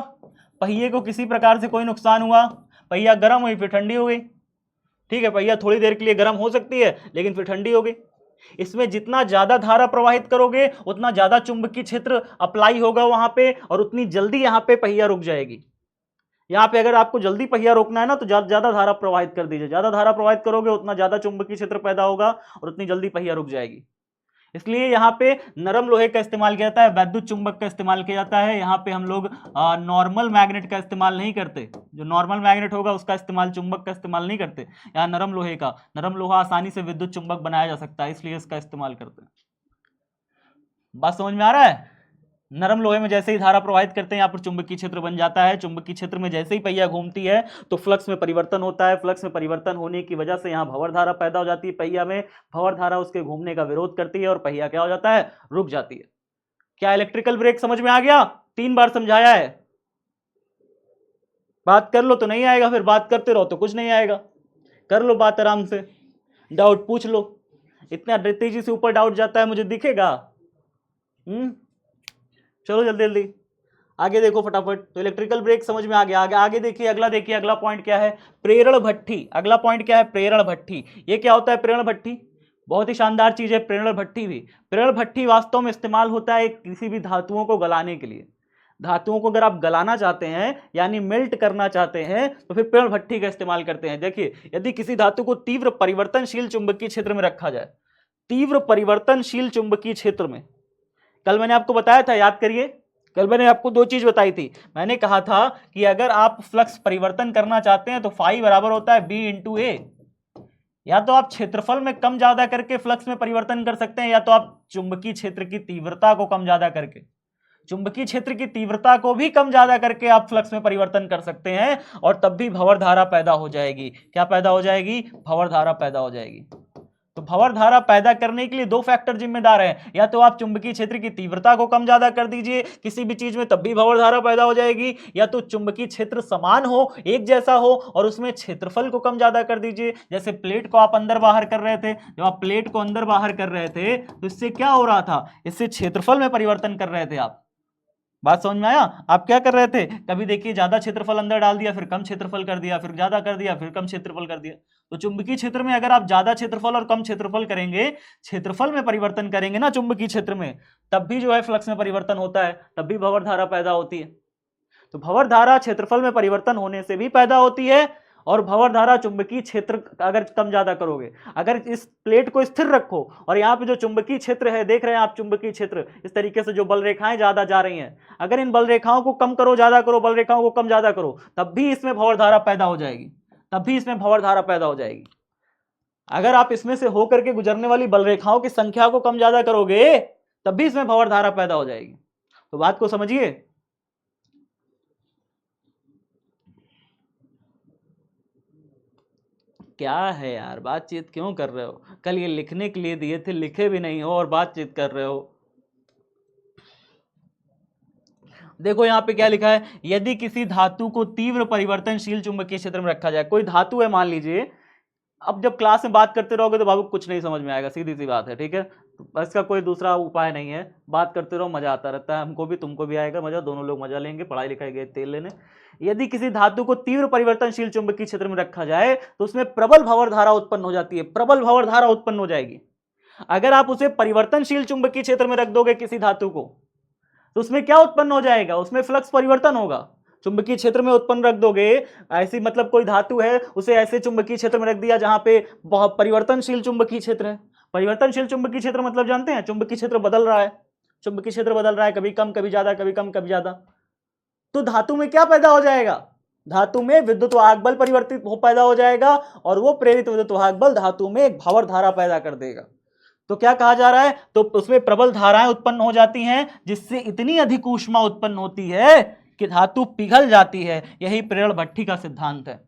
पहिए को किसी प्रकार से कोई नुकसान हुआ? पहिया गर्म हुई फिर ठंडी हो गई। ठीक है, पहिया थोड़ी देर के लिए गर्म हो सकती है लेकिन फिर ठंडी हो गई। इसमें जितना ज्यादा धारा प्रवाहित करोगे उतना ज्यादा चुंबकीय क्षेत्र अप्लाई होगा वहां पे, और उतनी जल्दी यहां पे पहिया रुक जाएगी। यहां पे अगर आपको जल्दी पहिया रोकना है ना तो ज्यादा धारा प्रवाहित कर दीजिए। ज्यादा धारा प्रवाहित करोगे उतना ज्यादा चुंबकीय क्षेत्र पैदा होगा और उतनी जल्दी पहिया रुक जाएगी। इसलिए यहाँ पे नरम लोहे का इस्तेमाल किया जाता है, वैद्युत चुंबक का इस्तेमाल किया जाता है। यहाँ पे हम लोग नॉर्मल मैग्नेट का इस्तेमाल नहीं करते। जो नॉर्मल मैग्नेट होगा उसका इस्तेमाल, चुंबक का इस्तेमाल नहीं करते। यहाँ नरम लोहे का, नरम लोहा आसानी से विद्युत चुंबक बनाया जा सकता है, इसलिए इसका इस्तेमाल करते हैं। बात समझ में आ रहा है? नरम लोहे में जैसे ही धारा प्रवाहित करते हैं यहाँ पर चुंबकीय क्षेत्र बन जाता है। चुंबकीय क्षेत्र में जैसे ही पहिया घूमती है तो फ्लक्स में परिवर्तन होता है। फ्लक्स में परिवर्तन होने की वजह से यहाँ भंवर धारा पैदा हो जाती है। पहिया में भंवर धारा उसके घूमने का विरोध करती है और पहिया क्या हो जाता है, रुक जाती है। क्या इलेक्ट्रिकल ब्रेक समझ में आ गया? 3 बार समझाया है। बात कर लो तो नहीं आएगा, फिर बात करते रहो तो कुछ नहीं आएगा। कर लो बात आराम से, डाउट पूछ लो। इतना तेजी से ऊपर डाउट जाता है मुझे दिखेगा? चलो जल्दी जल्दी आगे देखो फटाफट। तो इलेक्ट्रिकल ब्रेक समझ में आ गया। आगे देखिए, अगला पॉइंट क्या है, प्रेरण भट्ठी। अगला पॉइंट क्या है, प्रेरण भट्ठी। ये क्या होता है प्रेरण भट्ठी? बहुत ही शानदार चीज है प्रेरण भट्ठी भी। प्रेरण भट्ठी वास्तव में इस्तेमाल होता है किसी भी धातुओं को गलाने के लिए। धातुओं को अगर आप गलाना चाहते हैं यानी मेल्ट करना चाहते हैं तो फिर प्रेरण भट्ठी का इस्तेमाल करते हैं। देखिए, यदि किसी धातु को तीव्र परिवर्तनशील चुंबकीय क्षेत्र में रखा जाए, तीव्र परिवर्तनशील चुंबकीय क्षेत्र में, कल मैंने आपको बताया था, याद करिए, कल मैंने आपको 2 चीज बताई थी। मैंने कहा था कि अगर आप फ्लक्स परिवर्तन करना चाहते हैं तो फाई बराबर होता है बी इंटू ए। या तो आप क्षेत्रफल में कम ज्यादा करके फ्लक्स में परिवर्तन कर सकते हैं, या तो आप चुंबकीय क्षेत्र की तीव्रता को कम ज्यादा करके, चुंबकीय क्षेत्र की तीव्रता को भी कम ज्यादा करके आप फ्लक्स में परिवर्तन कर सकते हैं, और तब भी भंवर धारा पैदा हो जाएगी। क्या पैदा हो जाएगी? भंवर धारा पैदा हो जाएगी। तो भंवर धारा पैदा करने के लिए दो फैक्टर जिम्मेदार हैं, या तो आप चुंबकीय क्षेत्र की तीव्रता को कम ज्यादा कर दीजिए किसी भी चीज में, तब भी भंवर धारा पैदा हो जाएगी, या तो चुंबकीय क्षेत्र समान हो, एक जैसा हो, और उसमें क्षेत्रफल को कम ज्यादा कर दीजिए। जैसे प्लेट को आप अंदर बाहर कर रहे थे, जब आप प्लेट को अंदर बाहर कर रहे थे तो इससे क्या हो रहा था, इससे क्षेत्रफल में परिवर्तन कर रहे थे आप। बात समझ में आया? आप क्या कर रहे थे, कभी देखिए ज्यादा क्षेत्रफल अंदर डाल दिया, फिर कम क्षेत्रफल कर दिया, फिर ज्यादा कर दिया, फिर कम क्षेत्रफल कर दिया। तो चुंबकीय क्षेत्र में अगर आप ज्यादा क्षेत्रफल और कम क्षेत्रफल करेंगे, क्षेत्रफल में परिवर्तन करेंगे ना चुंबकीय क्षेत्र में, तब भी जो है फ्लक्स में परिवर्तन होता है, तब भी भंवर धारा पैदा होती है। तो भंवर धारा क्षेत्रफल में परिवर्तन होने से भी पैदा होती है, और भंवर धारा चुंबकीय क्षेत्र अगर कम ज्यादा करोगे, अगर इस प्लेट को स्थिर रखो और यहाँ पे जो चुंबकीय क्षेत्र है, देख रहे हैं आप चुंबकीय क्षेत्र, इस तरीके से जो बल रेखाएं ज्यादा जा रही हैं, अगर इन बल रेखाओं को कम करो, ज्यादा करो, बल रेखाओं को कम ज्यादा करो, तब भी इसमें भंवर धारा पैदा हो जाएगी, तब भी इसमें भंवर धारा पैदा हो जाएगी। अगर आप इसमें से होकर के गुजरने वाली बल रेखाओं की संख्या को कम ज्यादा करोगे, तब भी इसमें भंवर धारा पैदा हो जाएगी। तो बात को समझिए। क्या है यार, बातचीत क्यों कर रहे हो? कल ये लिखने के लिए दिए थे, लिखे भी नहीं हो और बातचीत कर रहे हो। देखो यहाँ पे क्या लिखा है, यदि किसी धातु को तीव्र परिवर्तनशील चुंबकीय क्षेत्र में रखा जाए, कोई धातु है मान लीजिए, अब जब क्लास में बात करते रहोगे तो बाबू कुछ नहीं समझ में आएगा, सीधी सी बात है, ठीक है। तो इसका कोई दूसरा उपाय नहीं है, बात करते रहो, मजा आता रहता है, हमको भी तुमको भी आएगा मजा, दोनों लोग मजा लेंगे, पढ़ाई लिखाई गए तेल लेने। यदि किसी धातु को तीव्र परिवर्तनशील चुंबकीय क्षेत्र में रखा जाए तो उसमें प्रबल भंवर धारा उत्पन्न हो जाती है, प्रबल भंवर धारा उत्पन्न हो जाएगी। अगर आप उसे परिवर्तनशील चुंबकीय क्षेत्र में रख दोगे किसी धातु को, तो उसमें क्या उत्पन्न हो जाएगा, उसमें फ्लक्स परिवर्तन होगा। चुंबकीय क्षेत्र में उत्पन्न रख दोगे, ऐसी मतलब कोई धातु है, उसे ऐसे चुंबकीय क्षेत्र में रख दिया जहां पे बहुत परिवर्तनशील चुंबकीय क्षेत्र है। परिवर्तनशील चुंबकीय क्षेत्र मतलब जानते हैं, चुंबकीय क्षेत्र बदल रहा है, चुंबकीय क्षेत्र बदल रहा है, कभी कम कभी ज्यादा, कभी कम कभी ज्यादा। तो धातु में क्या पैदा हो जाएगा, धातु में विद्युत वाहक बल परिवर्तित हो पैदा हो जाएगा, और वो प्रेरित विद्युत वाहक बल धातु में एक भंवर धारा पैदा कर देगा। तो क्या कहा जा रहा है, तो उसमें प्रबल धाराएं उत्पन्न हो जाती हैं, जिससे इतनी अधिक ऊष्मा उत्पन्न होती है कि धातु पिघल जाती है। यही प्रेरण भट्ठी का सिद्धांत है।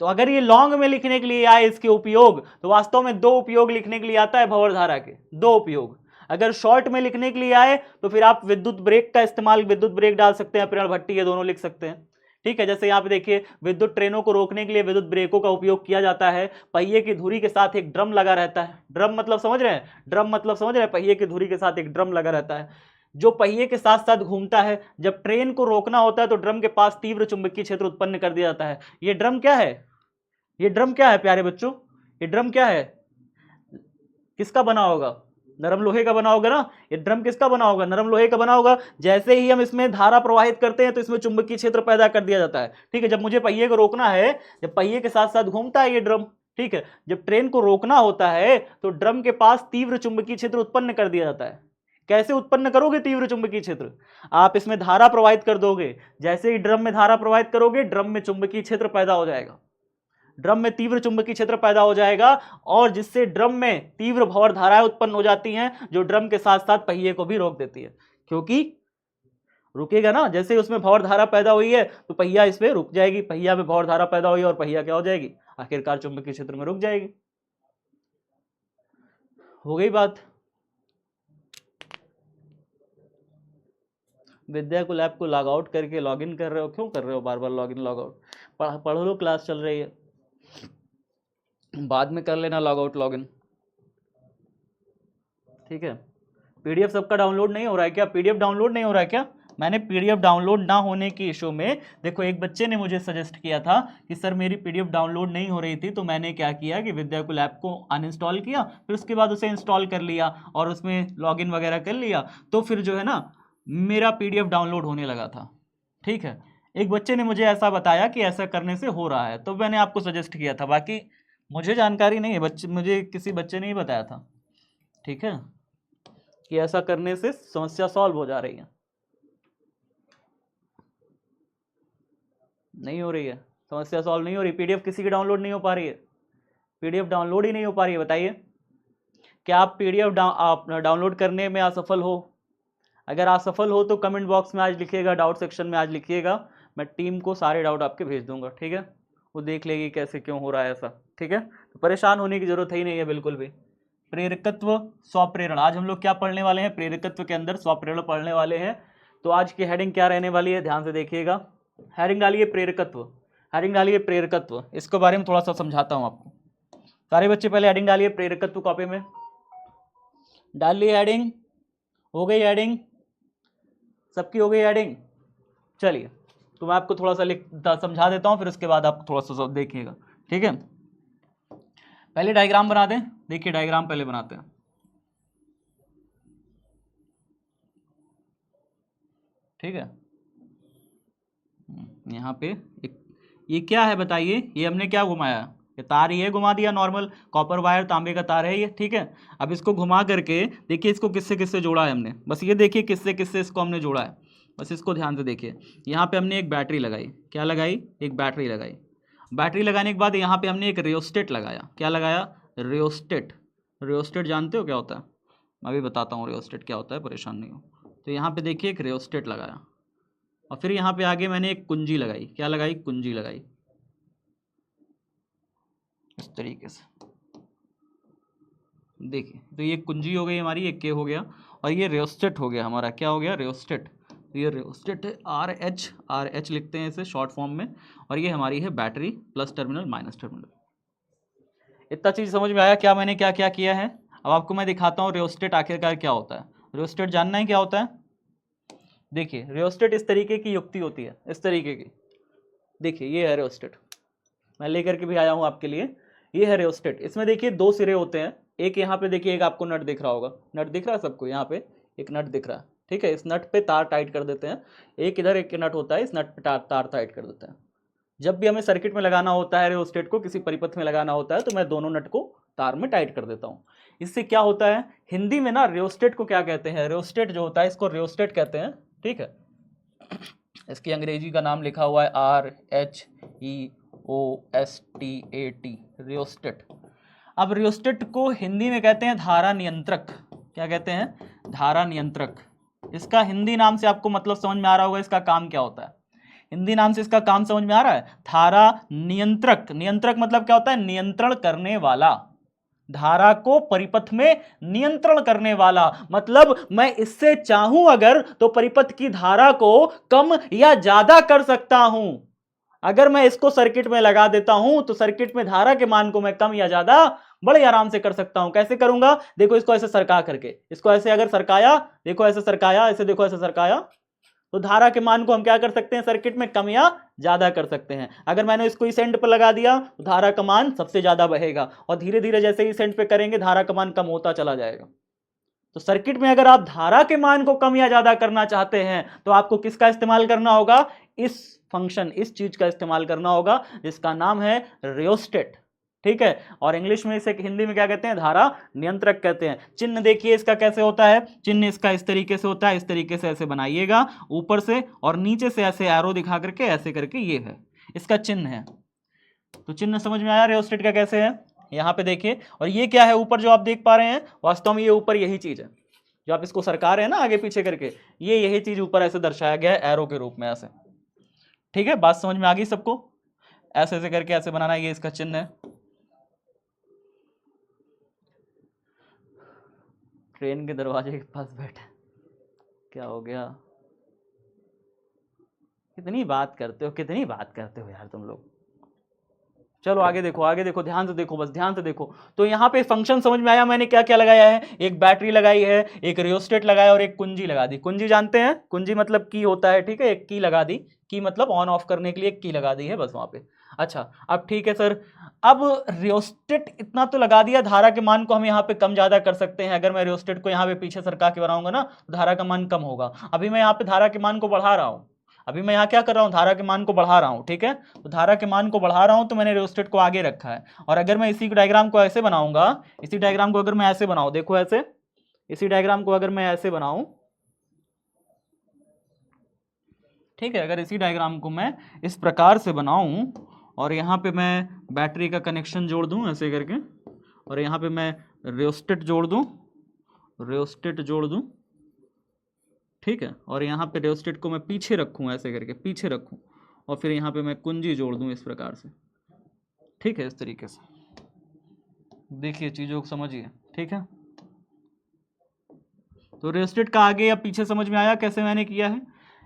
तो अगर ये लॉन्ग में लिखने के लिए आए इसके उपयोग, तो वास्तव में दो उपयोग लिखने के लिए आता है भंवर धारा के, दो उपयोग। अगर शॉर्ट में लिखने के लिए आए तो फिर आप विद्युत ब्रेक का इस्तेमाल, विद्युत ब्रेक डाल सकते हैं, प्रेरण भट्ठी, ये दोनों लिख सकते हैं, ठीक है। जैसे यहाँ पे देखिए, विद्युत ट्रेनों को रोकने के लिए विद्युत ब्रेकों का उपयोग किया जाता है। पहिए की धुरी के साथ एक ड्रम लगा रहता है, ड्रम मतलब समझ रहे हैं, ड्रम मतलब समझ रहे हैं, पहिए की धुरी के साथ एक ड्रम लगा रहता है जो पहिए के साथ साथ घूमता है। जब ट्रेन को रोकना होता है तो ड्रम के पास तीव्र चुंबकीय क्षेत्र उत्पन्न कर दिया जाता है। ये ड्रम क्या है, ये ड्रम क्या है प्यारे बच्चों, ये ड्रम क्या है, किसका बना होगा, नरम लोहे का बना होगा ना। ये ड्रम किसका बना होगा, नरम लोहे का बना होगा। जैसे ही हम इसमें धारा प्रवाहित करते हैं तो इसमें चुंबकीय क्षेत्र पैदा कर दिया जाता है, ठीक है। जब मुझे पहिए को रोकना है, जब पहिए के साथ साथ घूमता है ये ड्रम, ठीक है, जब ट्रेन को रोकना होता है तो ड्रम के पास तीव्र चुंबकीय क्षेत्र उत्पन्न कर दिया जाता है। कैसे उत्पन्न करोगे तीव्र चुंबकीय क्षेत्र, आप इसमें धारा प्रवाहित कर दोगे, जैसे ही ड्रम में धारा प्रवाहित करोगे ड्रम में चुंबकीय क्षेत्र पैदा हो जाएगा, ड्रम में तीव्र चुंबकीय क्षेत्र पैदा हो जाएगा, और जिससे ड्रम में तीव्र भंवर धाराएं उत्पन्न हो जाती हैं जो ड्रम के साथ साथ पहिए को भी रोक देती है। क्योंकि रुकेगा ना, जैसे ही उसमें भंवर धारा पैदा हुई है तो पहिया इसमें रुक जाएगी, पहिया में भंवर धारा पैदा हुई और पहिया क्या हो जाएगी, आखिरकार चुंबकीय क्षेत्र में रुक जाएगी। हो गई बात। विद्याकुल ऐप को लॉग आउट करके लॉग इन कर रहे हो, क्यों कर रहे हो बार बार लॉग इन लॉग आउट, पढ़ लो, क्लास चल रही है, बाद में कर लेना लॉग आउट लॉग इन, ठीक है। पीडीएफ सबका डाउनलोड नहीं हो रहा है क्या, पीडीएफ डाउनलोड नहीं हो रहा है क्या? मैंने पीडीएफ डाउनलोड ना होने की इशू में, देखो एक बच्चे ने मुझे सजेस्ट किया था कि सर मेरी पीडीएफ डाउनलोड नहीं हो रही थी, तो मैंने क्या किया कि विद्याकुल ऐप को अनइंस्टॉल किया, फिर उसके बाद उसे इंस्टॉल कर लिया और उसमें लॉगिन वगैरह कर लिया, तो फिर जो है ना मेरा पीडीएफ डाउनलोड होने लगा था, ठीक है। एक बच्चे ने मुझे ऐसा बताया कि ऐसा करने से हो रहा है, तो मैंने आपको सजेस्ट किया था, बाकी मुझे जानकारी नहीं है, बच्चे मुझे किसी बच्चे ने ही बताया था, ठीक है, कि ऐसा करने से समस्या सॉल्व हो जा रही है। नहीं हो रही है समस्या सॉल्व, नहीं हो रही, पीडीएफ किसी की डाउनलोड नहीं हो पा रही है, पीडीएफ डाउनलोड ही नहीं हो पा रही है। बताइए क्या आप पीडीएफ डाउनलोड करने में असफल हो? अगर असफल हो तो कमेंट बॉक्स में आज लिखिएगा, डाउट सेक्शन में आज लिखिएगा, मैं टीम को सारे डाउट आपके भेज दूंगा, ठीक है, वो देख लेगी कैसे क्यों हो रहा है ऐसा, ठीक है। परेशान होने की जरूरत ही नहीं है बिल्कुल भी। प्रेरकत्व स्वप्रेरणा, आज हम लोग क्या पढ़ने वाले हैं? प्रेरकत्व के अंदर स्वप्रेरणा पढ़ने वाले हैं। तो आज की हेडिंग क्या रहने वाली है, ध्यान से देखिएगा। हेडिंग डालिए प्रेरकत्व, हेडिंग डालिए प्रेरकत्व। इसके बारे में थोड़ा सा समझाता हूं आपको। सारे बच्चे पहले हेडिंग डालिए प्रेरकत्व, कॉपी में डाल ली हेडिंग। हो गई हेडिंग? सबकी हो गई हेडिंग? चलिए तो मैं आपको थोड़ा सा समझा देता हूं, फिर उसके बाद आप थोड़ा सा देखिएगा, ठीक है। पहले डायग्राम बना दें। देखिए डायग्राम पहले बनाते हैं, ठीक है। यहाँ पे एक, ये क्या है बताइए? ये हमने क्या घुमाया? ये तार ही है, घुमा दिया नॉर्मल कॉपर वायर, तांबे का तार है ये, ठीक है। अब इसको घुमा करके देखिए इसको किससे किससे जोड़ा है हमने, बस ये देखिए किससे किससे इसको हमने जोड़ा है, बस इसको ध्यान से देखिए। यहाँ पे हमने एक बैटरी लगाई, क्या लगाई? एक बैटरी लगाई। बैटरी लगाने के बाद यहाँ पे हमने एक रियोस्टेट लगाया। क्या लगाया? रियोस्टेट। रियोस्टेट जानते हो क्या होता है? मैं भी बताता हूँ रियोस्टेट क्या होता है, परेशान नहीं हो। तो यहाँ पे देखिए एक रियोस्टेट लगाया, और फिर यहाँ पे आगे मैंने एक कुंजी लगाई। क्या लगाई? कुंजी लगाई, इस तरीके से देखिए। तो ये कुंजी हो गई हमारी, एक के हो गया, और ये रियोस्टेट हो गया हमारा। क्या हो गया? रियोस्टेट। तो ये रियोस्टेट है, आर एच लिखते हैं इसे शॉर्ट फॉर्म में। और ये हमारी है battery, plus terminal minus terminal. इतना चीज़ समझ में आया क्या मैंने क्या क्या किया है? अब आपको मैं दिखाता हूँ रियोस्टेट आखिरकार क्या होता है। रियोस्टेट जानना है क्या होता है? देखिए रियोस्टेट इस तरीके की युक्ति होती है, इस तरीके की। देखिए ये है रियोस्टेट, मैं लेकर के भी आया हूँ आपके लिए। ये है रियोस्टेट। इसमें देखिए दो सिरे होते हैं। एक यहाँ पे देखिए, एक आपको नट दिख रहा होगा, नट दिख रहा है सबको? यहाँ पे एक नट दिख रहा है, ठीक है। इस नट पे तार टाइट कर देते हैं। एक इधर एक नट होता है, इस नट पे तार टाइट कर देते हैं। जब भी हमें सर्किट में लगाना होता है, रियोस्टेट को किसी परिपथ में लगाना होता है, तो मैं दोनों नट को तार में टाइट कर देता हूँ। इससे क्या होता है, हिंदी में ना रियोस्टेट को क्या कहते हैं? रियोस्टेट जो होता है इसको रियोस्टेट कहते हैं, ठीक है। इसकी अंग्रेजी का नाम लिखा हुआ है RHEOSTAT, रियोस्टेट। अब रियोस्टेट को हिंदी में कहते हैं धारा नियंत्रक। क्या कहते हैं? धारा नियंत्रक। इसका हिंदी नाम से आपको मतलब समझ में आ रहा होगा, इसका काम क्या होता है। हिंदी नाम से इसका काम समझ में आ रहा है? धारा नियंत्रक। नियंत्रक मतलब क्या होता है? नियंत्रण करने वाला, धारा को परिपथ में नियंत्रण करने वाला। मतलब मैं इससे चाहूं अगर तो परिपथ की धारा को कम या ज्यादा कर सकता हूं। अगर मैं इसको सर्किट में लगा देता हूं तो सर्किट में धारा के मान को मैं कम या ज्यादा बड़े आराम से कर सकता हूं। कैसे करूंगा? देखो इसको ऐसे सरका करके, इसको ऐसे अगर सरकाया, देखो ऐसे सरकाया, ऐसे देखो ऐसे सरकाया, तो धारा के मान को हम क्या कर सकते हैं? सर्किट में कम या ज्यादा कर सकते हैं। अगर मैंने इसको इस एंड पर लगा दिया तो धारा का मान सबसे ज्यादा बहेगा, और धीरे धीरे जैसे ही इस एंड पे करेंगे धारा का मान कम होता चला जाएगा। तो सर्किट में अगर आप धारा के मान को कम या ज्यादा करना चाहते हैं तो आपको किसका इस्तेमाल करना होगा? इस फंक्शन, इस चीज का इस्तेमाल करना होगा, जिसका नाम है रियोस्टेट, ठीक है। और इंग्लिश में इसे हिंदी में क्या कहते हैं? धारा नियंत्रक कहते हैं। चिन्ह देखिए इसका कैसे होता है। चिन्ह इसका इस तरीके से होता है, इस तरीके से ऐसे बनाइएगा, ऊपर से और नीचे से ऐसे एरो दिखा करके ऐसे करके, ये है इसका चिन्ह है। तो चिन्ह समझ में आया रियोस्टेट का कैसे है? यहाँ पे देखिए, और ये क्या है ऊपर जो आप देख पा रहे हैं? वास्तव में ये ऊपर यही चीज है जो आप इसको सरका रहे हैं ना आगे पीछे करके, ये यही चीज ऊपर ऐसे दर्शाया गया है एरो के रूप में, ऐसे, ठीक है। बात समझ में आ गई सबको? ऐसे ऐसे करके ऐसे बनाना, ये इसका चिन्ह है। ट्रेन के दरवाजे के पास बैठा, क्या हो गया? कितनी बात करते हो, कितनी बात करते हो यार तुम लोग। चलो आगे देखो, आगे देखो, ध्यान से देखो, बस ध्यान से देखो। तो यहाँ पे फंक्शन समझ में आया मैंने क्या क्या लगाया है? एक बैटरी लगाई है, एक रियोस्टेट लगाया और एक कुंजी लगा दी। कुंजी जानते हैं? कुंजी मतलब की होता है, ठीक है। एक की लगा दी, की मतलब ऑन ऑफ करने के लिए एक की लगा दी है, बस वहां पे। अच्छा अब ठीक है सर, अब रियोस्टेट इतना तो लगा दिया, धारा के मान को हम यहाँ पे कम ज्यादा कर सकते हैं। अगर मैं रियोस्टेट को यहाँ पे पीछे सरका के बनाऊंगा ना, धारा का मान कम होगा। अभी मैं यहाँ पे धारा के मान को बढ़ा रहा हूँ, अभी मैं यहाँ क्या कर रहा हूँ? धारा के मान को बढ़ा रहा हूँ, ठीक है। तो धारा के मान को बढ़ा रहा हूँ तो मैंने रियोस्टेट को आगे रखा है। और अगर मैं इसी डायग्राम को ऐसे बनाऊंगा, इसी डायग्राम को अगर मैं ऐसे बनाऊं, देखो ऐसे, इसी डायग्राम को अगर मैं ऐसे बनाऊं, ठीक है, अगर इसी डायग्राम को मैं इस प्रकार से बनाऊं और यहाँ पे मैं बैटरी का कनेक्शन जोड़ दूं ऐसे करके, और यहाँ पे मैं रियोस्टेट जोड़ दूं, रियोस्टेट जोड़ दूं, ठीक है। और यहाँ पे रियोस्टेट को मैं पीछे रखूँ ऐसे करके, पीछे रखूँ, और फिर यहाँ पे मैं कुंजी जोड़ दूँ इस प्रकार से, ठीक है, इस तरीके से। देखिए चीजों को समझिए, ठीक है। तो रियोस्टेट का आगे या पीछे समझ में आया कैसे मैंने किया है।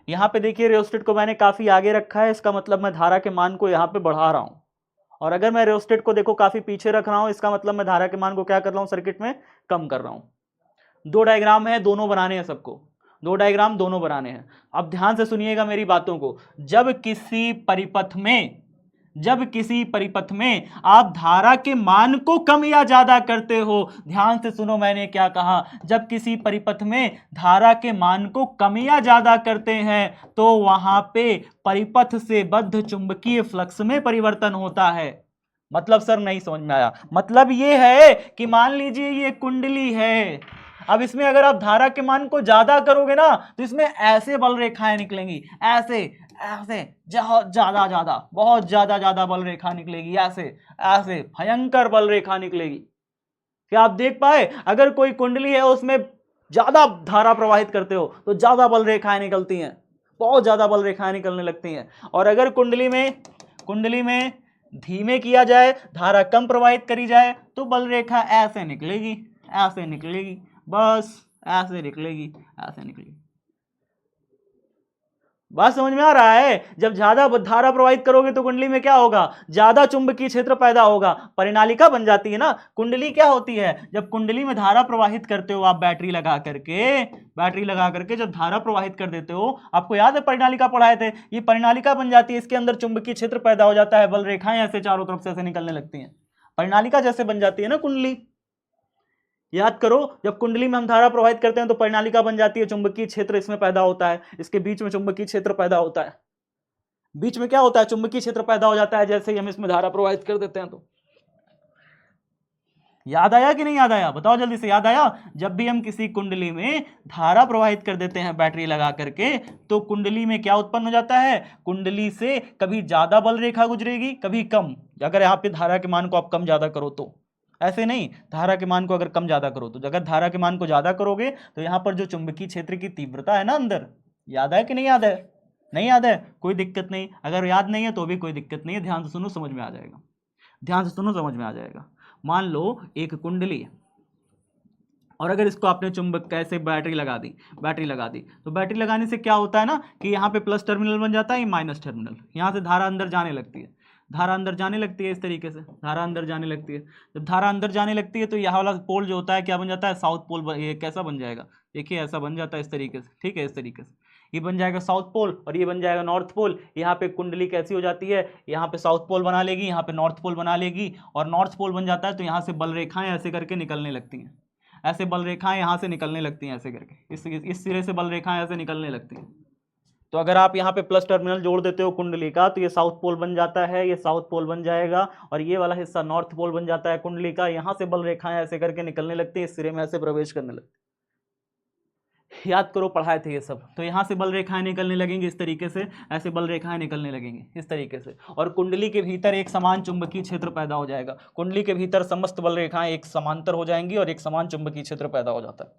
यहाँ पे देखिए रियोस्टेट को मैंने काफी आगे रखा है, इसका मतलब मैं धारा के मान को यहाँ पे बढ़ा रहा हूं। और अगर मैं रियोस्टेट को देखो काफी पीछे रख रहा हूं, इसका मतलब मैं धारा के मान को क्या कर रहा हूं, सर्किट में कम कर रहा हूं। दो डायग्राम है, दोनों बनाने हैं सबको, दो डायग्राम दोनों बनाने हैं। अब ध्यान से सुनिएगा मेरी बातों को। जब किसी परिपथ में आप धारा के मान को कम या ज्यादा करते हो, ध्यान से सुनो मैंने क्या कहा, जब किसी परिपथ में धारा के मान को कम या ज्यादा करते हैं तो वहां पे परिपथ से बद्ध चुंबकीय फ्लक्स में परिवर्तन होता है। मतलब सर नहीं समझ में आया। मतलब ये है कि मान लीजिए ये कुंडली है, अब इसमें अगर आप धारा के मान को ज्यादा करोगे ना तो इसमें ऐसे बल रेखाएं निकलेंगी, ऐसे ऐसे ज्यादा बहुत ज्यादा बल रेखा निकलेगी, ऐसे ऐसे भयंकर बल रेखा निकलेगी। क्या आप देख पाए, अगर कोई कुंडली है उसमें ज्यादा धारा प्रवाहित करते हो तो ज्यादा बल रेखाएं निकलती हैं, बहुत ज्यादा बल रेखाएं निकलने लगती हैं। और अगर कुंडली में धीमे किया जाए, धारा कम प्रवाहित करी जाए तो बल रेखा ऐसे निकलेगी, ऐसे निकलेगी, बस ऐसे निकलेगी, ऐसे निकलेगी। बात समझ में आ रहा है। जब ज्यादा धारा प्रवाहित करोगे तो कुंडली में क्या होगा, ज्यादा चुंबकीय क्षेत्र पैदा होगा, परिनालिका बन जाती है ना। कुंडली क्या होती है, जब कुंडली में धारा प्रवाहित करते हो आप बैटरी लगा करके जब धारा प्रवाहित कर देते हो, आपको याद है परिनालिका पढ़ाए थे, ये परिनालिका बन जाती है, इसके अंदर चुंबकीय क्षेत्र पैदा हो जाता है, बल रेखाएं ऐसे चारों तरफ से ऐसे निकलने लगती हैं, परिनालिका जैसे बन जाती है ना कुंडली। याद करो, जब कुंडली में हम धारा प्रवाहित करते हैं तो परिनालिका बन जाती है, चुंबकीय क्षेत्र इसमें पैदा होता है, इसके बीच में चुंबकीय क्षेत्र पैदा होता है, बीच में क्या होता है, चुंबकीय क्षेत्र पैदा हो जाता है जैसे ही हम इसमें धारा प्रवाहित कर देते हैं। तो याद आया कि नहीं याद आया, बताओ जल्दी से, याद आया। जब भी हम किसी कुंडली में धारा प्रवाहित कर देते हैं बैटरी लगा करके तो कुंडली में क्या उत्पन्न हो जाता है, कुंडली से कभी ज्यादा बल रेखा गुजरेगी कभी कम। अगर यहाँ पे धारा के मान को आप कम ज्यादा करो तो, ऐसे नहीं, धारा के मान को अगर कम ज्यादा करो तो, अगर धारा के मान को ज्यादा करोगे तो यहाँ पर जो चुंबकीय क्षेत्र की तीव्रता है ना अंदर, याद है कि नहीं याद है, नहीं याद है, कोई दिक्कत नहीं, अगर याद नहीं है तो भी कोई दिक्कत नहीं है, ध्यान से सुनो समझ में आ जाएगा, ध्यान से सुनो समझ में आ जाएगा। मान लो एक कुंडली है और अगर इसको आपने चुंबक कैसे बैटरी लगा दी तो बैटरी लगाने से क्या होता है ना कि यहाँ पे प्लस टर्मिनल बन जाता है, ये माइनस टर्मिनल, यहाँ से धारा अंदर जाने लगती है, धारा अंदर जाने लगती है, इस तरीके से धारा अंदर जाने लगती है। जब धारा अंदर जाने लगती है तो यहाँ वाला पोल जो होता है क्या बन जाता है, साउथ पोल। ये कैसा बन जाएगा, देखिए ऐसा बन जाता है इस तरीके से, ठीक है, इस तरीके से ये बन जाएगा साउथ पोल और ये बन जाएगा नॉर्थ पोल। यहाँ पे कुंडली कैसी हो जाती है, यहाँ पे साउथ पोल बना लेगी, यहाँ पे नॉर्थ पोल बना लेगी, और नॉर्थ पोल बन जाता है तो यहाँ से बल रेखाएं ऐसे करके निकलने लगती हैं, ऐसे बल रेखाएं यहाँ से निकलने लगती हैं, ऐसे करके इस सिरे से बल रेखाएं ऐसे निकलने लगती हैं। तो अगर आप यहाँ पे प्लस टर्मिनल जोड़ देते हो कुंडली का तो ये साउथ पोल बन जाता है, ये साउथ पोल बन जाएगा, और ये वाला हिस्सा नॉर्थ पोल बन जाता है कुंडली का। यहाँ से बल रेखाएं ऐसे करके निकलने लगती है, इस सिरे में ऐसे प्रवेश करने लगती है। याद करो पढ़ाए थे ये सब। तो यहाँ से बल रेखाएं निकलने लगेंगी इस तरीके से, ऐसे बल रेखाएं निकलने लगेंगी इस तरीके से, और कुंडली के भीतर एक समान चुंबकीय क्षेत्र पैदा हो जाएगा। कुंडली के भीतर समस्त बल रेखाएं एक समांतर हो जाएंगी और एक समान चुंबकीय क्षेत्र पैदा हो जाता है।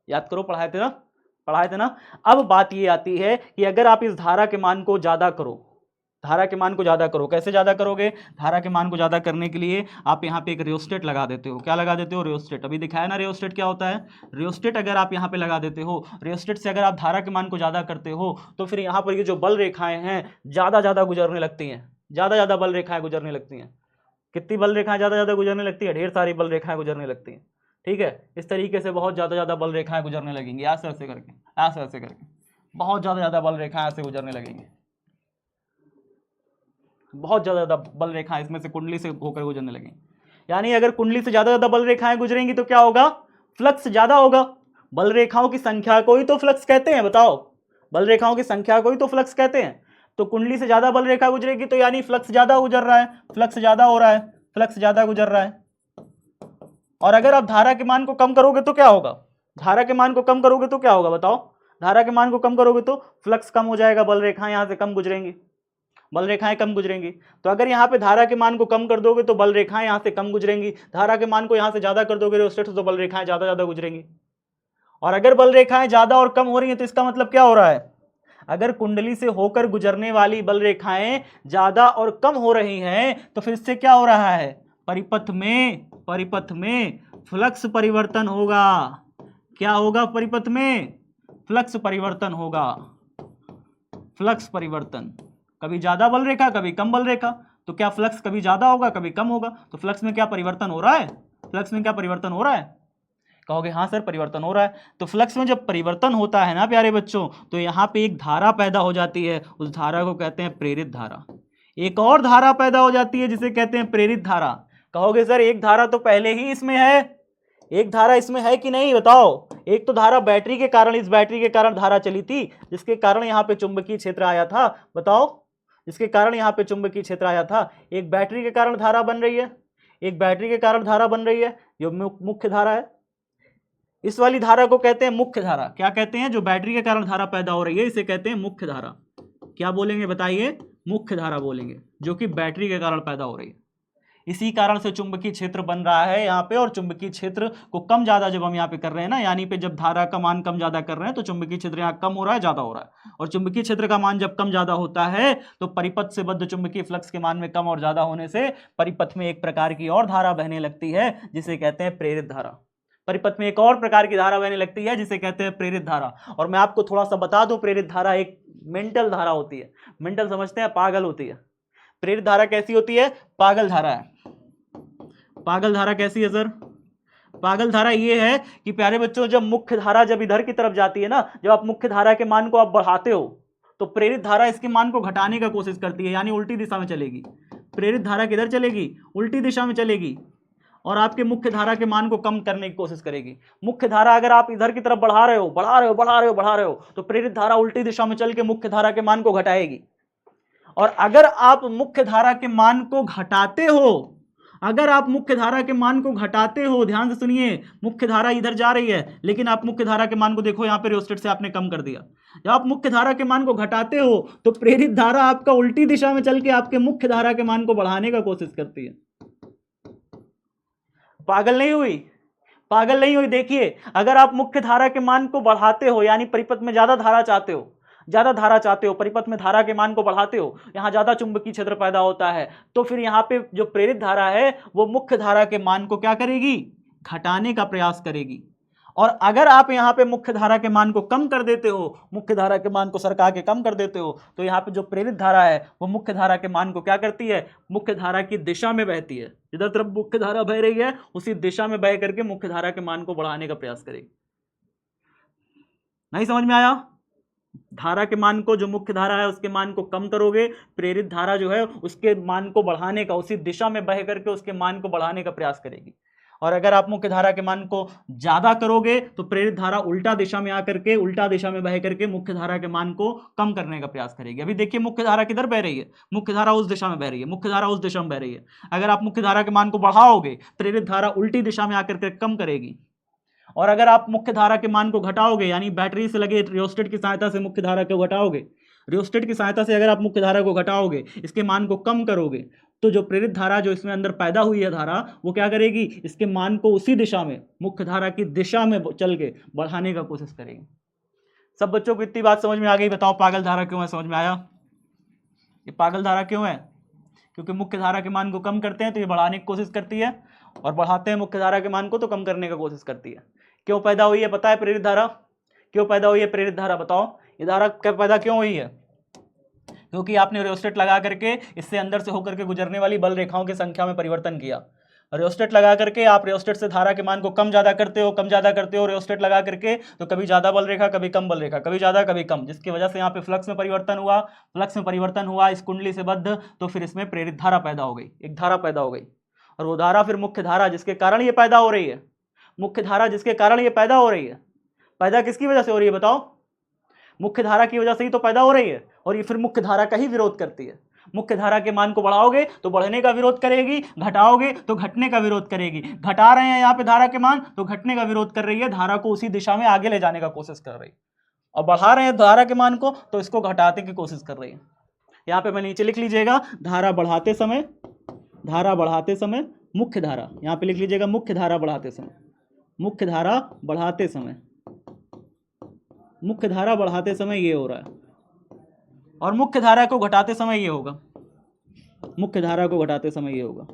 याद करो पढ़ाए थे ना। अब बात ये आती है कि अगर आप इस धारा के मान को ज्यादा करो, धारा के मान को ज्यादा करो, कैसे ज्यादा करोगे, धारा के मान को ज्यादा करने के लिए आप यहाँ पे एक रियोस्टेट लगा देते हो। क्या लगा देते हो, रियोस्टेट। अभी दिखाया ना रियोस्टेट क्या होता है। रियोस्टेट अगर आप यहाँ पे लगा देते हो, रियोस्टेट से अगर आप धारा के मान को ज्यादा करते हो तो फिर यहाँ पर ये जो बल रेखाएं हैं ज्यादा गुजरने लगती हैं, ज्यादा बल रेखाएं गुजरने लगती हैं। कितनी बल रेखाएं ज्यादा गुजरने लगती है, ढेर सारी बल रेखाएं गुजरने लगती हैं, ठीक है। इस तरीके से बहुत ज्यादा बल रेखाएं गुजरने लगेंगी, ऐसे ऐसे करके बहुत ज्यादा बल रेखाएं ऐसे गुजरने लगेंगी, बहुत ज्यादा बल रेखाएं इसमें से कुंडली से होकर गुजरने लगेंगी। यानी अगर कुंडली से ज्यादा बल रेखाएं गुजरेंगी तो क्या होगा, फ्लक्स ज्यादा होगा। बल रेखाओं की संख्या को ही तो फ्लक्स कहते हैं, बताओ, बल रेखाओं की संख्या को ही तो फ्लक्स कहते हैं। तो कुंडली से ज्यादा बल रेखा गुजरेगी तो यानी फ्लक्स ज्यादा गुजर रहा है, फ्लक्स ज्यादा हो रहा है, फ्लक्स ज्यादा गुजर रहा है। और अगर आप धारा के मान को कम करोगे तो क्या होगा, धारा के मान को कम करोगे तो क्या होगा बताओ, धारा के मान को कम करोगे तो फ्लक्स कम हो जाएगा, बल रेखाएं यहां से कम गुजरेंगी, बल रेखाएं कम गुजरेंगी। तो अगर यहाँ पे धारा के मान को कम कर दोगे तो बल रेखाएं यहाँ से कम गुजरेंगी, धारा के मान को यहाँ से ज्यादा कर दोगे रियोस्टेट से तो बल रेखाएं ज्यादा गुजरेंगी। और अगर बल रेखाएं ज्यादा और कम हो रही हैं तो इसका मतलब क्या हो रहा है, अगर कुंडली से होकर गुजरने वाली बल रेखाएं ज्यादा और कम हो रही हैं तो फिर इससे क्या हो रहा है, परिपथ में फ्लक्स परिवर्तन होगा। क्या होगा? परिपथ में फ्लक्स परिवर्तन होगा। फ्लक्स परिवर्तन, कभी ज्यादा बल रेखा कभी कम बल रेखा, तो क्या फ्लक्स कभी ज्यादा होगा कभी कम होगा, तो फ्लक्स में क्या परिवर्तन हो रहा है? फ्लक्स में क्या परिवर्तन हो रहा है? कहोगे हाँ सर परिवर्तन हो रहा है। तो फ्लक्स में जब परिवर्तन होता है ना प्यारे बच्चों, तो यहाँ पे एक धारा पैदा हो जाती है, उस धारा को कहते हैं प्रेरित धारा। एक और धारा पैदा हो जाती है जिसे कहते हैं प्रेरित धारा। कहोगे सर एक धारा तो पहले ही इसमें है, एक धारा इसमें है कि नहीं बताओ? एक तो धारा बैटरी के कारण, इस बैटरी के कारण धारा चली थी जिसके कारण यहाँ पे चुंबकीय क्षेत्र आया था। बताओ, जिसके कारण यहाँ पे चुंबकीय क्षेत्र आया था। एक बैटरी के कारण धारा बन रही है, एक बैटरी के कारण धारा बन रही है, जो मुख्य धारा है। इस वाली धारा को कहते हैं मुख्य धारा। क्या कहते हैं? जो बैटरी के कारण धारा पैदा हो रही है इसे कहते हैं मुख्य धारा। क्या बोलेंगे बताइए? मुख्य धारा बोलेंगे, जो कि बैटरी के कारण पैदा हो रही है। इसी कारण से चुंबकीय क्षेत्र बन रहा है यहाँ पे, और चुंबकीय क्षेत्र को कम ज्यादा जब हम यहाँ पे कर रहे हैं ना, यानी पे जब धारा का मान कम ज्यादा कर रहे हैं तो चुंबकीय क्षेत्र यहाँ कम हो रहा है ज्यादा हो रहा है। और चुंबकीय क्षेत्र का मान जब कम ज्यादा होता है तो परिपथ से बद्ध चुंबकीय फ्लक्स के मान में कम और ज्यादा होने से परिपथ में एक प्रकार की और धारा बहने लगती है जिसे कहते हैं प्रेरित धारा। परिपथ में एक और प्रकार की धारा बहने लगती है जिसे कहते हैं प्रेरित धारा। और मैं आपको थोड़ा सा बता दूं, प्रेरित धारा एक मेंटल धारा होती है। मेंटल समझते हैं? पागल होती है। प्रेरित धारा कैसी होती है? पागल धारा है। पागल धारा कैसी है सर? पागल धारा ये है कि प्यारे बच्चों, जब मुख्य धारा जब इधर की तरफ जाती है ना, जब आप मुख्य धारा के मान को आप बढ़ाते हो तो प्रेरित धारा इसके मान को घटाने का कोशिश करती है, यानी उल्टी दिशा में चलेगी। प्रेरित धारा किधर चलेगी? उल्टी दिशा में चलेगी, और आपके मुख्य धारा के मान को कम करने की कोशिश करेगी। मुख्य धारा अगर आप इधर की तरफ बढ़ा रहे हो तो प्रेरित धारा उल्टी दिशा में चल के मुख्य धारा के मान को घटाएगी। और अगर आप मुख्य धारा के मान को घटाते हो, अगर आप मुख्य धारा के मान को घटाते हो, ध्यान से सुनिए, मुख्य धारा इधर जा रही है लेकिन आप मुख्य धारा के मान को देखो यहाँ पे रियोस्टेट से आपने कम कर दिया। जब आप मुख्य धारा के मान को घटाते हो तो प्रेरित धारा आपका उल्टी दिशा में चल के आपके मुख्य धारा के मान को बढ़ाने का कोशिश करती है। पागल नहीं हुई? पागल नहीं हुई। देखिए, अगर आप मुख्य धारा के मान को बढ़ाते हो, यानी परिपथ में ज्यादा धारा चाहते हो, परिपथ में धारा के मान को बढ़ाते हो, यहां ज्यादा चुंबकीय क्षेत्र पैदा होता है, तो फिर यहां पे जो प्रेरित धारा है वो मुख्य धारा के मान को क्या करेगी? घटाने का प्रयास करेगी। और अगर आप यहाँ पे मुख्य धारा के मान को कम कर देते हो, मुख्य धारा के मान को सरका के कम कर देते हो, तो यहाँ पे जो प्रेरित धारा है वो मुख्य धारा के मान को क्या करती है? मुख्य धारा की दिशा में बहती है। जिधर तरफ मुख्य धारा बह रही है उसी दिशा में बह करके मुख्य धारा के मान को बढ़ाने का प्रयास करेगी। नहीं समझ में आया? धारा के मान को, जो मुख्य धारा है उसके मान को कम करोगे, प्रेरित धारा जो है उसके मान को बढ़ाने का, उसी दिशा में बह करके उसके मान को बढ़ाने का प्रयास करेगी। और अगर आप मुख्य धारा के मान को ज्यादा करोगे तो प्रेरित धारा उल्टा दिशा में आकर के, उल्टा दिशा में बह करके मुख्य धारा के मान को कम करने का प्रयास करेगी। अभी देखिए मुख्य धारा किधर बह रही है? मुख्य धारा उस दिशा में बह रही है, मुख्य धारा उस दिशा में बह रही है। अगर आप मुख्य धारा के मान को बढ़ाओगे, प्रेरित धारा उल्टी दिशा में आकर के कम करेगी। और अगर आप मुख्य धारा के मान को घटाओगे, यानी बैटरी से लगे रियोस्टेट की सहायता से मुख्य धारा को घटाओगे, रियोस्टेट की सहायता से अगर आप मुख्य धारा को घटाओगे, इसके मान को कम करोगे, तो जो प्रेरित धारा जो इसमें अंदर पैदा हुई है धारा, वो क्या करेगी? इसके मान को उसी दिशा में, मुख्य धारा की दिशा में चल के बढ़ाने का कोशिश करेगी। सब बच्चों को इतनी बात समझ में आ गई? बताओ पागल धारा क्यों है? समझ में आया? ये पागल धारा क्यों है? क्योंकि मुख्य धारा के मान को कम करते हैं तो ये बढ़ाने की कोशिश करती है, और बढ़ाते हैं मुख्य धारा के मान को तो कम करने का कोशिश करती है। क्यों पैदा हुई है पता है प्रेरित धारा? क्यों पैदा हुई है प्रेरित धारा? बताओ, ये धारा पैदा क्यों हुई है? क्योंकि आपने रियोस्टेट लगा करके इससे अंदर से होकर के गुजरने वाली बल रेखाओं की संख्या में परिवर्तन किया। रियोस्टेट लगा करके आप रियोस्टेट से धारा के मान को कम ज्यादा करते हो रियोस्टेट लगा करके, तो कभी ज्यादा बल रेखा कभी कम बल रेखा, कभी ज्यादा कभी कम, जिसकी वजह से यहाँ पे फ्लक्स में परिवर्तन हुआ इस कुंडली से बद्ध, तो फिर इसमें प्रेरित धारा पैदा हो गई, एक धारा पैदा हो गई। और वो धारा फिर मुख्य धारा जिसके कारण ये पैदा हो रही है, मुख्य धारा जिसके कारण ये पैदा हो रही है, पैदा किसकी वजह से हो रही है बताओ? मुख्य धारा की वजह से ही तो पैदा हो रही है, और ये फिर मुख्य धारा का ही विरोध करती है। मुख्य धारा के मान को बढ़ाओगे तो बढ़ने का विरोध करेगी, घटाओगे तो घटने का विरोध करेगी। घटा रहे हैं यहाँ पे धारा के मान तो घटने का विरोध कर रही है, धारा को उसी दिशा में आगे ले जाने का कोशिश कर रही है। और बढ़ा रहे हैं धारा के मान को तो इसको घटाने की कोशिश कर रही है। यहाँ पे मैं नीचे लिख लीजिएगा, धारा बढ़ाते समय मुख्य धारा, यहाँ पे लिख लीजिएगा मुख्य धारा बढ़ाते समय, मुख्य धारा बढ़ाते समय ये हो रहा है, और मुख्य धारा को घटाते समय ये होगा, मुख्य धारा को घटाते समय ये होगा।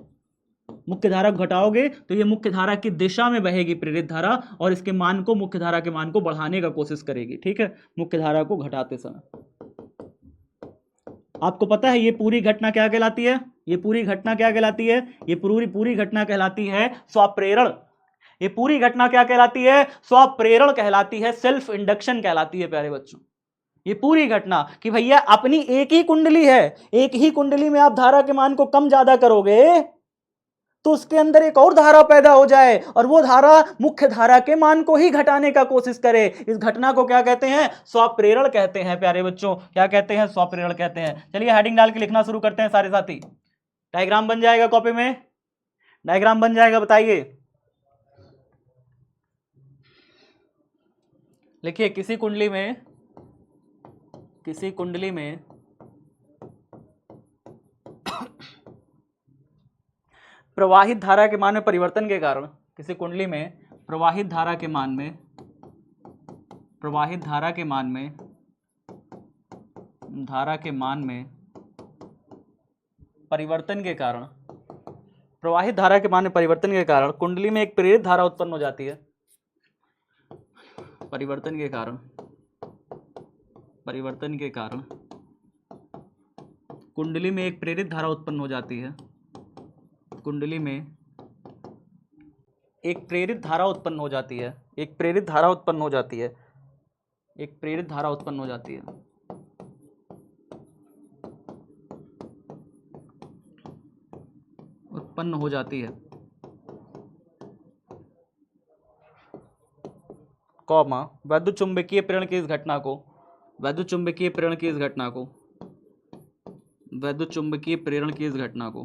मुख्य धारा को घटाओगे तो ये मुख्य धारा की दिशा में बहेगी प्रेरित धारा, और इसके मान को, मुख्य धारा के मान को बढ़ाने का कोशिश करेगी। ठीक है, मुख्य धारा को घटाते समय। आपको पता है ये पूरी घटना क्या कहलाती है? ये पूरी घटना क्या कहलाती है? ये पूरी घटना कहलाती है स्वप्रेरण। ये पूरी घटना क्या कहलाती है? स्वप्रेरण कहलाती है, सेल्फ इंडक्शन कहलाती है प्यारे बच्चों। ये पूरी घटना कि भैया अपनी एक ही कुंडली है, एक ही कुंडली में आप धारा के मान को कम ज्यादा करोगे तो उसके अंदर एक और धारा पैदा हो जाए और वो धारा मुख्य धारा के मान को ही घटाने का कोशिश करे। इस घटना को क्या कहते हैं? स्वप्रेरण कहते हैं प्यारे बच्चों। क्या कहते हैं? स्वप्रेरण कहते हैं। चलिए हेडिंग डाल के लिखना शुरू करते हैं सारे साथी। डायग्राम बन जाएगा कॉपी में, डायग्राम बन जाएगा, बताइए। लिखिए, किसी कुंडली में प्रवाहित धारा के मान में परिवर्तन के कारण, किसी कुंडली में प्रवाहित धारा के मान में परिवर्तन के कारण, प्रवाहित धारा के मान में परिवर्तन के कारण कुंडली में एक प्रेरित धारा उत्पन्न हो जाती है। परिवर्तन के कारण कुंडली में एक प्रेरित धारा उत्पन्न हो जाती है। कुंडली में एक प्रेरित धारा उत्पन्न हो जाती है। एक प्रेरित धारा उत्पन्न हो जाती है। एक प्रेरित धारा उत्पन्न हो जाती है। उत्पन्न हो जाती है, कॉमा, वैद्युत चुंबकीय प्रेरण की इस घटना को, वैद्युत चुंबकीय प्रेरण की इस घटना को, वैद्युत चुंबकीय प्रेरण की इस घटना को,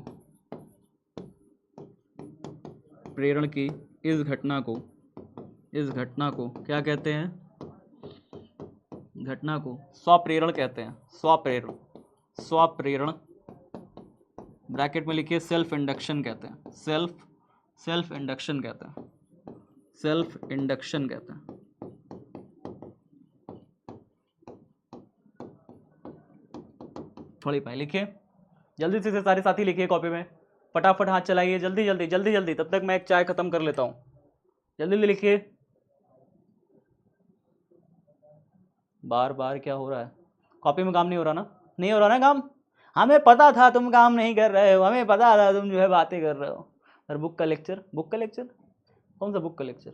प्रेरण की इस घटना को, इस घटना को क्या कहते हैं? घटना को स्वप्रेरण कहते हैं। स्वप्रेरण, स्वप्रेरण ब्रैकेट में लिखिए सेल्फ इंडक्शन कहते हैं। सेल्फ इंडक्शन कहते हैं। सेल्फ इंडक्शन कहते हैं। थोड़ी पहले लिखिए, जल्दी से सारे साथी लिखिए कॉपी में, फटाफट हाथ चलाइए, जल्दी जल्दी जल्दी जल्दी, तब तक मैं एक चाय खत्म कर लेता हूं। जल्दी जल्दी लिखिए। बार बार क्या हो रहा है? कॉपी में काम नहीं हो रहा ना? नहीं हो रहा ना काम? हमें पता था तुम काम नहीं कर रहे हो, हमें पता था तुम जो है बातें कर रहे हो। और बुक का लेक्चर, बुक का लेक्चर कौन सा बुक का लेक्चर?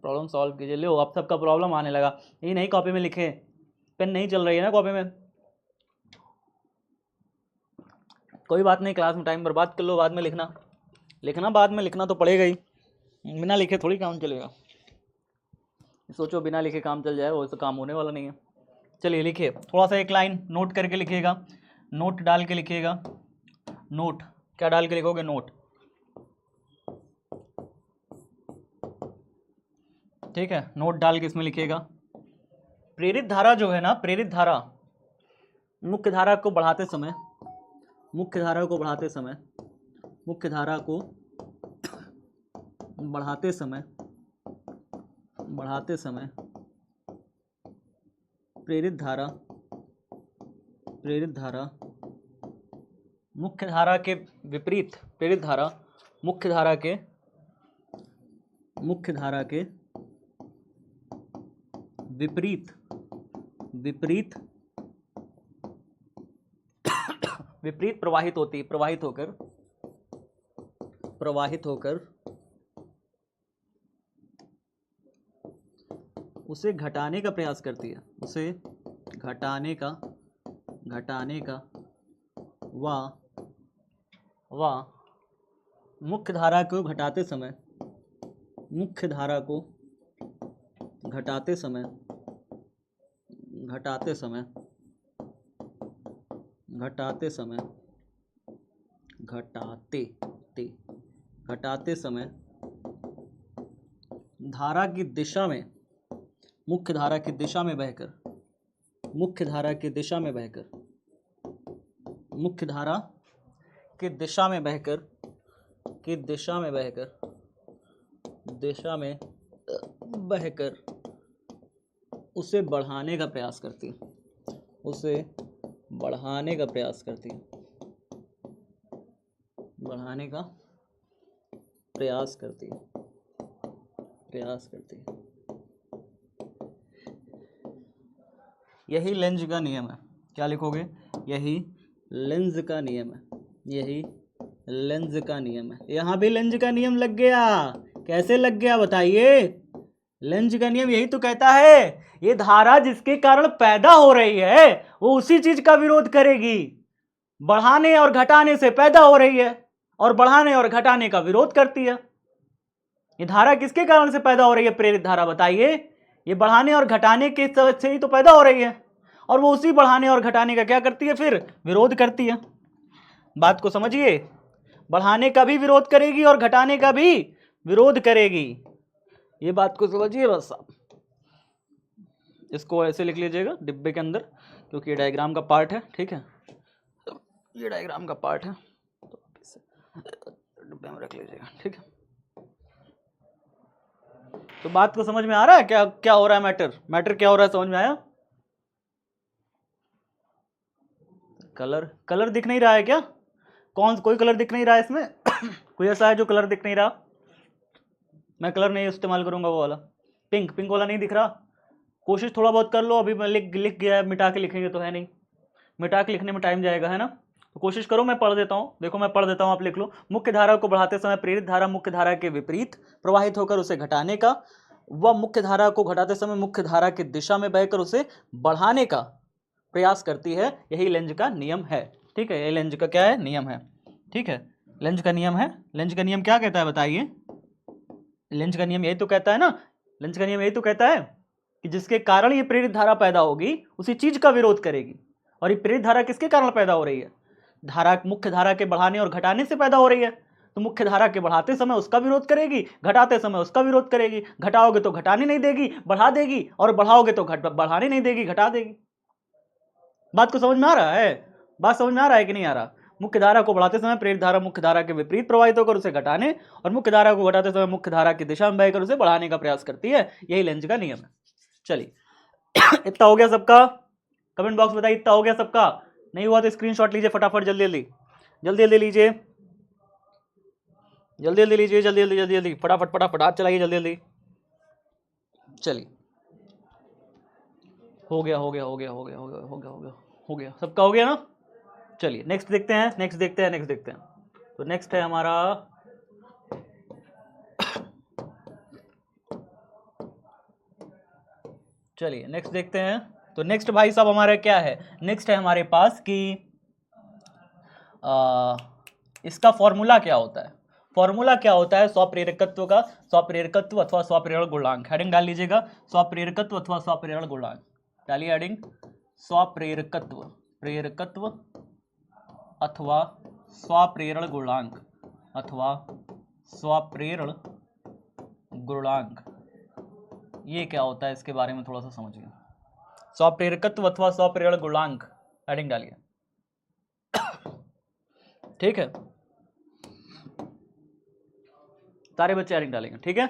प्रॉब्लम सॉल्व कीजिए। लो, अब सबका प्रॉब्लम आने लगा। ये नहीं कॉपी में लिखे, पेन नहीं चल रही है ना कॉपी में। कोई बात नहीं, क्लास में टाइम बर्बाद कर लो, बाद में लिखना। बाद में लिखना तो पड़ेगा ही, बिना लिखे थोड़ी काम चलेगा। सोचो बिना लिखे काम चल जाए, वो तो काम होने वाला नहीं है। चलिए लिखिए, थोड़ा सा एक लाइन नोट करके लिखिएगा, नोट डाल के लिखिएगा। नोट क्या डाल के लिखोगे? नोट। ठीक है, नोट डाल के इसमें लिखिएगा। प्रेरित धारा जो है ना, प्रेरित धारा मुख्य धारा को बढ़ाते समय, मुख्य धारा को बढ़ाते समय, मुख्य धारा को बढ़ाते समय, बढ़ाते समय प्रेरित धारा, प्रेरित धारा मुख्य धारा के विपरीत, प्रेरित धारा मुख्य धारा के, मुख्य धारा के विपरीत, विपरीत विपरीत प्रवाहित होती, प्रवाहित होकर, प्रवाहित होकर उसे घटाने का प्रयास करती है, उसे घटाने का, घटाने का व मुख्य धारा को घटाते समय, मुख्य धारा को घटाते समय, घटाते समय, घटाते समय, घटाते समय धारा की दिशा में, मुख्य धारा की दिशा में बहकर, मुख्य धारा की दिशा में बहकर, मुख्य धारा की दिशा में बहकर, की दिशा में बहकर, दिशा में बहकर उसे बढ़ाने का प्रयास करती, उसे बढ़ाने का प्रयास करती है, बढ़ाने का प्रयास करती है, प्रयास करती है। यही लेंज का नियम है। क्या लिखोगे? यही लेंज का नियम है, यही लेंज का नियम है। यहाँ भी लेंज का नियम लग गया। कैसे लग गया बताइए? लेंज का नियम यही तो कहता है ये धारा जिसके कारण पैदा हो रही है वो उसी चीज का विरोध करेगी। बढ़ाने और घटाने से पैदा हो रही है और बढ़ाने और घटाने का विरोध करती है। ये धारा किसके कारण से पैदा हो रही है? प्रेरित धारा। बताइए, ये बढ़ाने और घटाने के से ही तो पैदा हो रही है और वो उसी बढ़ाने और घटाने का क्या करती है? फिर विरोध करती है। बात को समझिए, बढ़ाने का भी विरोध करेगी और घटाने का भी विरोध करेगी। ये बात को समझिए बस आप। इसको ऐसे लिख लीजिएगा डिब्बे के अंदर, क्योंकि ये डायग्राम का पार्ट है। ठीक है, ये डायग्राम का पार्ट है तो इसे डिब्बे में रख लीजिएगा। ठीक है, तो बात को समझ में आ रहा है क्या क्या हो रहा है? मैटर क्या हो रहा है? समझ में आया? कलर दिख नहीं रहा है क्या? कोई कलर दिख नहीं रहा है इसमें? कोई ऐसा है जो कलर दिख नहीं रहा? मैं कलर नहीं इस्तेमाल करूंगा, वो वाला पिंक वाला नहीं दिख रहा। कोशिश थोड़ा बहुत कर लो। अभी मैं लिख गया है, मिटा के लिखेंगे तो है नहीं, मिटा के लिखने में टाइम जाएगा, है ना? तो कोशिश करो, मैं पढ़ देता हूँ। देखो मैं पढ़ देता हूँ, आप लिख लो। मुख्य धारा को बढ़ाते समय प्रेरित धारा मुख्य धारा के विपरीत प्रवाहित होकर उसे घटाने का, व मुख्य धारा को घटाते समय मुख्य धारा की दिशा में बहकर उसे बढ़ाने का प्रयास करती है। यही लेंज का नियम है। ठीक है, यही लेंज का क्या है? नियम है। ठीक है, लेंज का नियम है। लेंज का नियम क्या कहता है बताइए? लेंज का नियम यही तो कहता है ना, लेंज का नियम यही तो कहता है कि जिसके कारण ये प्रेरित धारा पैदा होगी उसी चीज का विरोध करेगी। और ये प्रेरित धारा किसके कारण पैदा हो रही है? धारा मुख्य धारा के बढ़ाने और घटाने से पैदा हो रही है। तो मुख्य धारा के बढ़ाते समय उसका विरोध करेगी, घटाते समय उसका विरोध करेगी। घटाओगे तो घटाने नहीं देगी, बढ़ा देगी, और बढ़ाओगे तो बढ़ाने नहीं देगी, घटा देगी। बात को समझ में आ रहा है? बात समझ में आ रहा है कि नहीं आ रहा? मुख्य धारा को बढ़ाते समय प्रेरित धारा मुख्य धारा के विपरीत प्रवाहित होकर उसे घटाने, और मुख्य धारा को घटाते समय मुख्य धारा की दिशा में बहकर उसे बढ़ाने का प्रयास करती है। यही लेंज का नियम है। चलिए, इतना हो गया सबका? कमेंट बॉक्स बताइए, इतना हो गया सबका? नहीं हुआ तो स्क्रीनशॉट लीजिए फटाफट, जल्दी जल्दी जल्दी जल्दी लीजिए, जल्दी जल्दी लीजिए, जल्दी जल्दी जल्दी जल्दी, फटाफट फटाफट हाथ चलाइए, जल्दी जल्दी। चलिए, हो गया हो गया हो गया हो गया हो गया हो गया हो गया हो गया, सबका हो गया ना? चलिए नेक्स्ट देखते हैं, नेक्स्ट देखते हैं, नेक्स्ट देखते हैं। तो नेक्स्ट है हमारा चलिए नेक्स्ट देखते हैं। तो नेक्स्ट भाई साहब हमारा क्या है? नेक्स्ट है हमारे पास कि इसका फॉर्मूला क्या होता है? फॉर्मूला क्या होता है स्वप्रेरकत्व का? स्वप्रेरकत्व अथवा स्वप्रेरण गुणांक। हेडिंग डाल लीजिएगा, स्वप्रेरकत्व अथवा स्वप्रेरण गुणांक डालिए हेडिंग। स्वप्रेरकत्व, प्रेरकत्व अथवा स्वप्रेरण गुणांक, अथवा स्वप्रेरण गुणांक, ये क्या होता है इसके बारे में थोड़ा सा समझिए। स्वप्रेरकत्व अथवा स्वप्रेरण गुणांक हेडिंग डालिए। ठीक है, सारे बच्चे हेडिंग डालेंगे। ठीक है,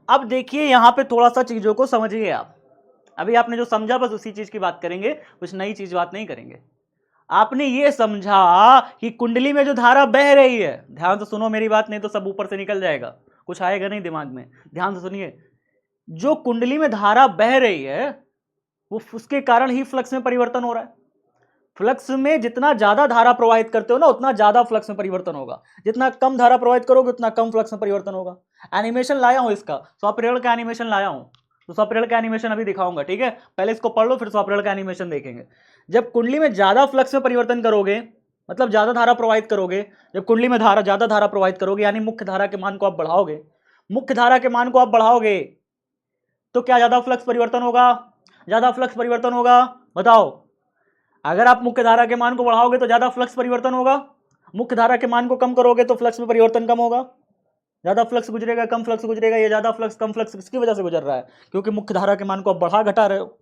अब देखिए यहां पे थोड़ा सा चीजों को समझिए आप। अभी आपने जो समझा बस उसी चीज की बात करेंगे, कुछ नई चीज बात नहीं करेंगे। आपने ये समझा कि कुंडली में जो धारा बह रही है, ध्यान से सुनो मेरी बात, नहीं तो सब ऊपर से निकल जाएगा, कुछ आएगा नहीं दिमाग में। ध्यान से सुनिए, जो कुंडली में धारा बह रही है वो उसके कारण ही फ्लक्स में परिवर्तन हो रहा है। फ्लक्स में जितना ज्यादा धारा प्रवाहित करते हो ना उतना ज्यादा फ्लक्स में परिवर्तन होगा, जितना कम धारा प्रवाहित करोगे उतना कम फ्लक्स में परिवर्तन होगा। एनिमेशन लाया हूं इसका, स्वप्रेरण का एनिमेशन लाया हूं, तो स्वप्रेरण का एनिमेशन अभी दिखाऊंगा। ठीक है, पहले इसको पढ़ लो फिर स्वप्रेरण का एनिमेशन देखेंगे। जब कुंडली में ज्यादा फ्लक्स में परिवर्तन करोगे, मतलब ज्यादा धारा प्रवाहित करोगे, जब कुंडली में ज्यादा धारा प्रवाहित करोगे यानी मुख्य धारा के मान को आप बढ़ाओगे, मुख्य धारा के मान को आप बढ़ाओगे तो क्या ज्यादा फ्लक्स परिवर्तन होगा? ज्यादा फ्लक्स परिवर्तन होगा? बताओ। अगर आप मुख्य धारा के मान को बढ़ाओगे तो ज्यादा फ्लक्स परिवर्तन होगा, मुख्य धारा के मान को कम करोगे तो फ्लक्स में परिवर्तन कम होगा। ज्यादा फ्लक्स गुजरेगा, कम फ्लक्स गुजरेगा। ये ज्यादा फ्लक्स कम फ्लक्स किसकी वजह से गुजर रहा है? क्योंकि मुख्य धारा के मान को आप बढ़ा घटा रहे हो।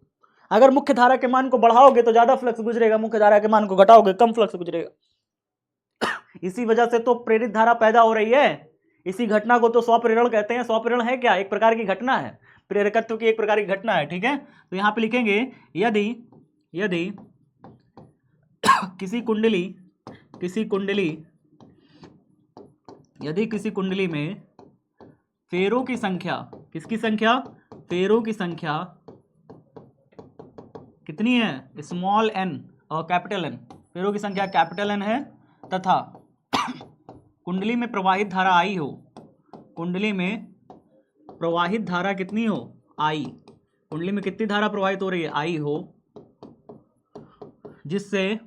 अगर मुख्य धारा के मान को बढ़ाओगे तो ज्यादा फ्लक्स गुजरेगा, मुख्य धारा के मान को घटाओगे कम फ्लक्स गुजरेगा। इसी वजह से तो प्रेरित धारा पैदा हो रही है। इसी घटना को तो स्वप्रेरण कहते हैं। स्वप्रेरण है क्या? एक प्रकार की घटना है, प्रेरकत्व की एक प्रकार की घटना है। ठीक है, तो यहां पे लिखेंगे यदि किसी कुंडली यदि किसी कुंडली में फेरों की संख्या, किसकी संख्या, फेरों की संख्या कितनी है, स्मॉल n और कैपिटल N, फेरों की संख्या कैपिटल N है तथा कुंडली में प्रवाहित धारा I हो, कुंडली में प्रवाहित धारा कितनी हो, I, कुंडली में कितनी धारा प्रवाहित हो रही है, I हो, जिससे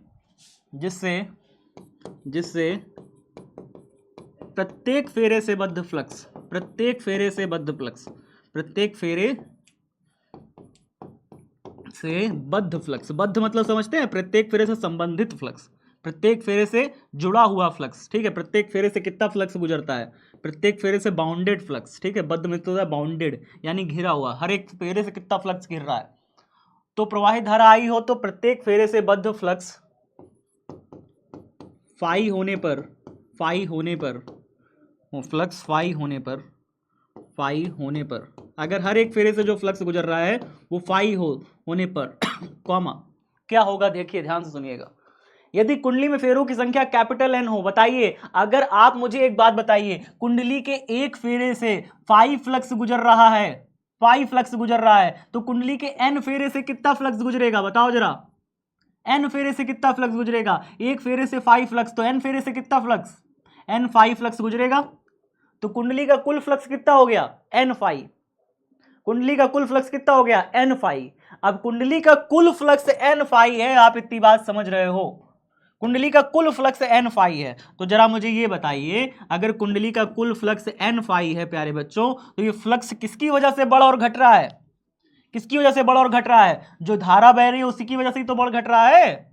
प्रत्येक फेरे से बद्ध फ्लक्स, प्रत्येक फेरे से बद्ध फ्लक्स, प्रत्येक फेरे से बद्ध फ्लक्स, बद्ध मतलब समझते हैं, प्रत्येक फेरे से संबंधित फ्लक्स, प्रत्येक फेरे से जुड़ा हुआ फ्लक्स, ठीक है, प्रत्येक फेरे से कितना फ्लक्स गुजरता है, प्रत्येक फेरे से बाउंडेड फ्लक्स, ठीक है, बद्ध में तो बाउंडेड यानी घिरा हुआ, हर एक फेरे से कितना फ्लक्स घिर रहा है। तो प्रवाहित धारा आई हो तो प्रत्येक फेरे से बद्ध फ्लक्स फाई होने पर, फ्लक्स फाई होने पर अगर हर एक फेरे से जो फ्लक्स गुजर रहा है वो फाई होने पर कॉमा क्या होगा, देखिए ध्यान से सुनिएगा। यदि कुंडली में फेरों की संख्या कैपिटल N हो, बताइए, अगर आप मुझे एक बात बताइए, कुंडली के एक फेरे से 5 फ्लक्स गुजर रहा है, 5 फ्लक्स गुजर रहा है, तो कुंडली के N फेरे से कितना फ्लक्स गुजरेगा, बताओ जरा, N फेरे से कितना फ्लक्स गुजरेगा, एक फेरे से 5 फ्लक्स, तो N फेरे से कितना फ्लक्स, N 5 फ्लक्स गुजरेगा, तो कुंडली का कुल फ्लक्स कितना हो गया, N 5, कुंडली का कुल फ्लक्स कितना हो गया, N 5। अब कुंडली का कुल फ्लक्स N 5 है, आप इतनी बात समझ रहे हो, कुंडली का कुल फ्लक्स N 5 है, तो जरा मुझे ये बताइए, अगर कुंडली का कुल फ्लक्स N 5 है प्यारे बच्चों, तो ये फ्लक्स किसकी वजह से बढ़ और घट रहा है, किसकी वजह से बढ़ और घट रहा है, जो धारा बह रही है उसी की वजह से ही तो बढ़ घट रहा है,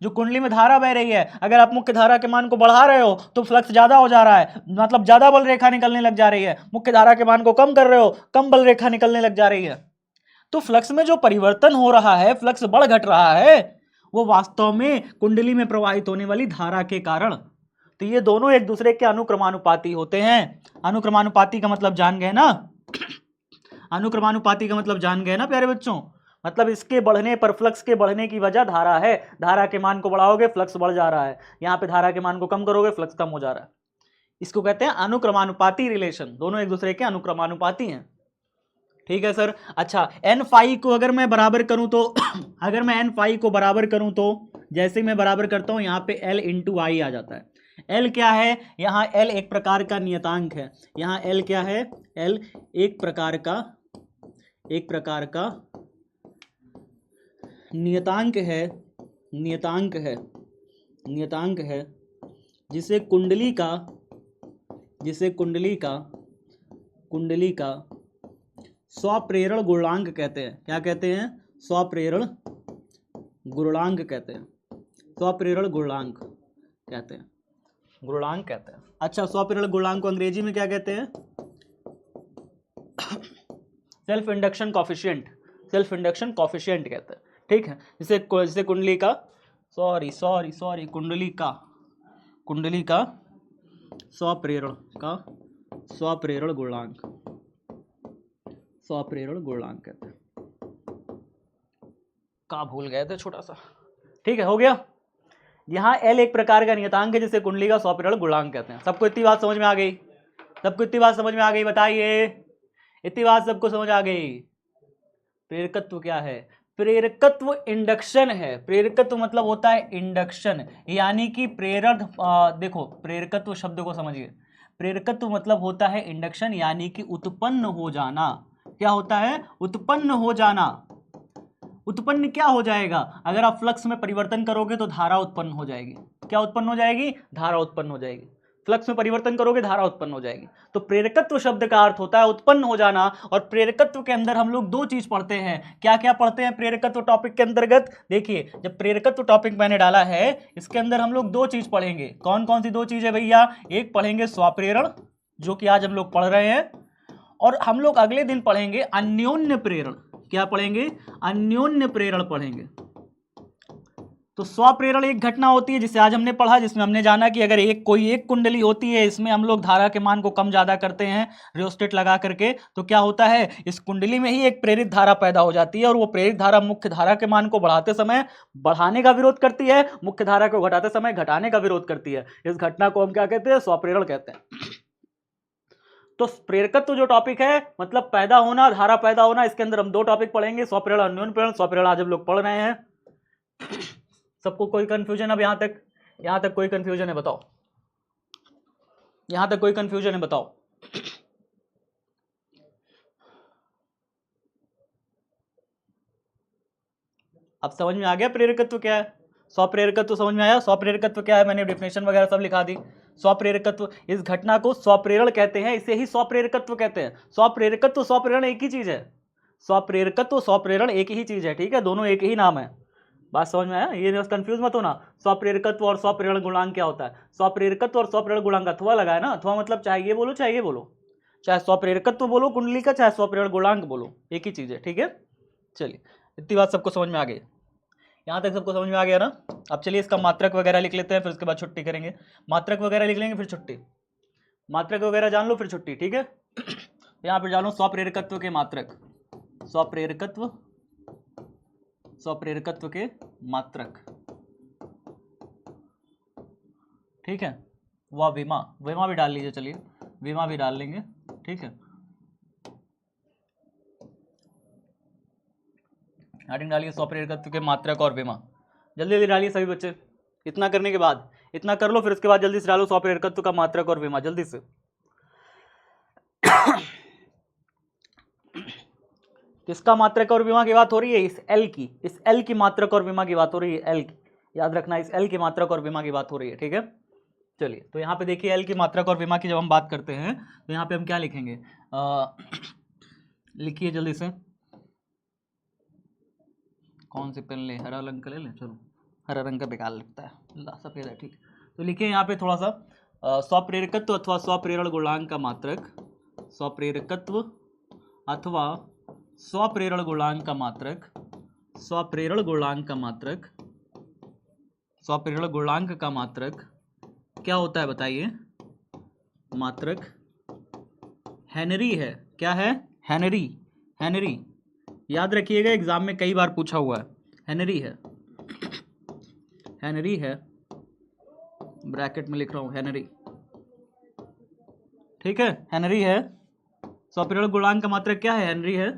जो कुंडली में धारा बह रही है, अगर आप मुख्य धारा के मान को बढ़ा रहे हो तो फ्लक्स ज्यादा हो जा रहा है, मतलब ज्यादा बल रेखा निकलने लग जा रही है, मुख्य धारा के मान को कम कर रहे हो, कम बल रेखा निकलने लग जा रही है। तो फ्लक्स में जो परिवर्तन हो रहा है, फ्लक्स बढ़ घट रहा है, वो वास्तव में कुंडली में प्रवाहित होने वाली धारा के कारण। तो ये दोनों एक दूसरे के अनुक्रमानुपाती होते हैं। अनुक्रमानुपाती का मतलब जान गए ना, अनुक्रमानुपाती का मतलब जान गए ना प्यारे बच्चों, मतलब इसके बढ़ने पर, फ्लक्स के बढ़ने की वजह धारा है, धारा के मान को बढ़ाओगे फ्लक्स बढ़ जा रहा है, यहाँ पे धारा के मान को कम करोगे फ्लक्स कम हो जा रहा है, इसको कहते हैं अनुक्रमानुपाती रिलेशन, दोनों एक दूसरे के अनुक्रमानुपाती हैं, ठीक है सर। अच्छा, N फाई को अगर मैं बराबर करूं तो अगर मैं N फाई को बराबर करूं तो जैसे मैं बराबर करता हूं, यहाँ पे L इंटू आई आ जाता है। L क्या है, यहाँ L एक प्रकार का नियतांक है, यहाँ L क्या है, L एक प्रकार का नियतांक है, जिसे कुंडली का स्वप्रेरण गुणांक कहते हैं। क्या कहते हैं, स्वप्रेरण गुणांक कहते हैं, स्वप्रेरण गुणांक कहते हैं, गुणांक कहते हैं। अच्छा, स्वप्रेरण गुणांक को अंग्रेजी में क्या कहते हैं, self induction coefficient, self induction coefficient कहते हैं, ठीक है। जिसे कुंडली का कुंडली का स्वप्रेरण गुणांक कहते हैं। का भूल गए थे छोटा सा, ठीक है, हो गया। यहाँ L एक प्रकार का नियतांक है जिसे कुंडली का स्वप्रेरण गुणांक कहते हैं। सबको इतनी बात समझ में आ गई, बताइए, इतनी बात सबको समझ आ गई। प्रेरकत्व क्या है, प्रेरकत्व इंडक्शन है। प्रेरकत्व मतलब होता है इंडक्शन, यानी कि प्रेरण, देखो प्रेरकत्व शब्द को समझिए, प्रेरकत्व मतलब होता है इंडक्शन, यानी कि उत्पन्न हो जाना। क्या होता है, उत्पन्न हो जाना। उत्पन्न क्या हो जाएगा, अगर आप फ्लक्स में परिवर्तन करोगे तो धारा उत्पन्न हो जाएगी। क्या उत्पन्न हो जाएगी, धारा उत्पन्न हो जाएगी। फ्लक्स में परिवर्तन करोगे धारा उत्पन्न हो जाएगी। तो प्रेरकत्व शब्द का अर्थ होता है उत्पन्न हो जाना। और प्रेरकत्व के अंदर हम लोग दो चीज पढ़ते हैं। क्या क्या पढ़ते हैं प्रेरकत्व टॉपिक के अंतर्गत, देखिए जब प्रेरकत्व टॉपिक मैंने डाला है इसके अंदर हम लोग दो चीज पढ़ेंगे। कौन कौन सी दो चीज है भैया, एक पढ़ेंगे स्वप्रेरण जो कि आज हम लोग पढ़ रहे हैं, और हम लोग अगले दिन पढ़ेंगे अन्योन्य प्रेरण। क्या पढ़ेंगे, अन्योन्य प्रेरण पढ़ेंगे। तो स्वप्रेरण एक घटना होती है जिसे आज हमने पढ़ा, जिसमें हमने जाना कि अगर कोई एक कुंडली होती है, इसमें हम लोग धारा के मान को कम ज्यादा करते हैं रियोस्टेट लगा करके, तो क्या होता है, इस कुंडली में ही एक प्रेरित धारा पैदा हो जाती है और वो प्रेरित धारा मुख्य धारा के मान को बढ़ाते समय बढ़ाने का विरोध करती है, मुख्य धारा को घटाते समय घटाने का विरोध करती है। इस घटना को हम क्या कहते हैं, स्वप्रेरण कहते हैं। तो प्रेरकत्व जो टॉपिक है, मतलब पैदा होना, धारा पैदा होना, इसके अंदर हम दो टॉपिक पढ़ेंगे, स्वप्रेरण, अन्योन्य प्रेरण। स्वप्रेरण आज हम लोग पढ़ रहे हैं। सबको कोई कंफ्यूजन अब यहां तक कोई कंफ्यूजन है बताओ, यहां तक कोई कंफ्यूजन है बताओ। अब समझ में आ गया प्रेरकत्व क्या है, स्वप्रेरकत्व समझ में आया। स्वप्रेरकत्व क्या है, मैंने डेफिनेशन वगैरह सब लिखा दी। स्वप्रेरकत्व, इस घटना को स्वप्रेरण कहते हैं, इसे ही स्वप्रेरकत्व कहते हैं। स्वप्रेरकत्व स्वप्रेरण एक ही चीज है, स्वप्रेरकत्व स्वप्रेरण एक ही चीज है, ठीक है, दोनों एक ही नाम है। बात समझ में आया, ये कंफ्यूज मत होना। स्वप्रेरकत्व और स्वप्रेरण गुणांक क्या होता है, स्वप्रेरकत्व और स्वप्रेरण गुणांक, अथवा लगा है ना, अथवा मतलब चाहे ये बोलो चाहे ये बोलो, चाहे स्वप्रेरकत्व बोलो कुंडली का, चाहे स्वप्रेरण गुणांक बोलो, एक ही चीज है, ठीक है। चलिए, इतनी बात सबको समझ में आ गई, यहाँ तक सबको समझ में आ गया ना। अब चलिए इसका मात्रक वगैरह लिख लेते हैं, फिर उसके बाद छुट्टी करेंगे। मात्रक वगैरह लिख लेंगे फिर छुट्टी, मात्रक वगैरह जान लो फिर छुट्टी, ठीक है। यहाँ पे जानो स्वप्रेरकत्व के मात्रक, स्वप्रेरकत्व, स्वप्रेरकत्व के मात्रक, ठीक है। वह विमा, विमा भी डाल लीजिए, चलिए विमा भी डाल लेंगे, ठीक है। हेडिंग डालिए स्वप्रेरकत्व के मात्रक और विमा, जल्दी जल्दी डालिए सभी बच्चे। इतना करने के बाद, इतना कर लो, फिर उसके बाद जल्दी से डालो स्वप्रेरकत्व का मात्रक और विमा, जल्दी से। किसका मात्रक और विमा की बात हो रही है, इस एल की, इस एल की मात्रक और विमा की बात हो रही है, एल की, याद रखना, इस एल की मात्रक और विमा की बात हो रही है, ठीक है। चलिए, तो यहाँ पे देखिए एल की मात्रक और विमा की जब हम बात करते हैं तो यहाँ पे हम क्या लिखेंगे, लिखिए जल्दी से, कौन से पेन ले, हरा रंग का ले लें, चलो हरा रंग का बेकार लगता है, सफेद है, ठीक। तो लिखिए यहाँ पे थोड़ा सा, स्वप्रेरकत्व अथवा स्वप्रेरण गुणांक का मात्रक, स्वप्रेरकत्व अथवा स्वप्रेरण गुणांक का मात्रक, स्वप्रेरण गुणांक का मात्रक, स्वप्रेरण गुणांक का मात्रक क्या होता है बताइए, मात्रक हेनरी है, क्या है, हेनरी, हेनरी, याद रखिएगा एग्जाम में कई बार पूछा हुआ है, हेनरी है, हेनरी है, ब्रैकेट में लिख रहा हूं हेनरी, ठीक है, हेनरी है। स्वप्रेरण गुणांक का मात्रक क्या है, हेनरी है,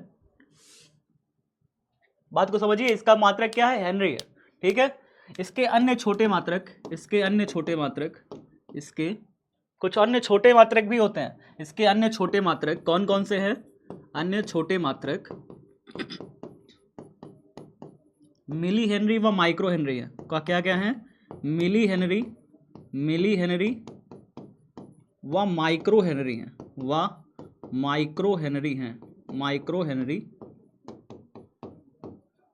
बात को समझिए, इसका मात्रक क्या है, हेनरी है, ठीक है। इसके अन्य छोटे मात्रक, इसके अन्य छोटे मात्रक, इसके कुछ अन्य छोटे मात्रक भी होते हैं, इसके अन्य छोटे मात्रक कौन कौन से हैं, अन्य छोटे मात्रक मिली हेनरी व माइक्रो हेनरी है, क्या क्या है, मिली हेनरी, मिली हेनरी व माइक्रो हेनरी है, व माइक्रो हेनरी हैं, माइक्रो हेनरी,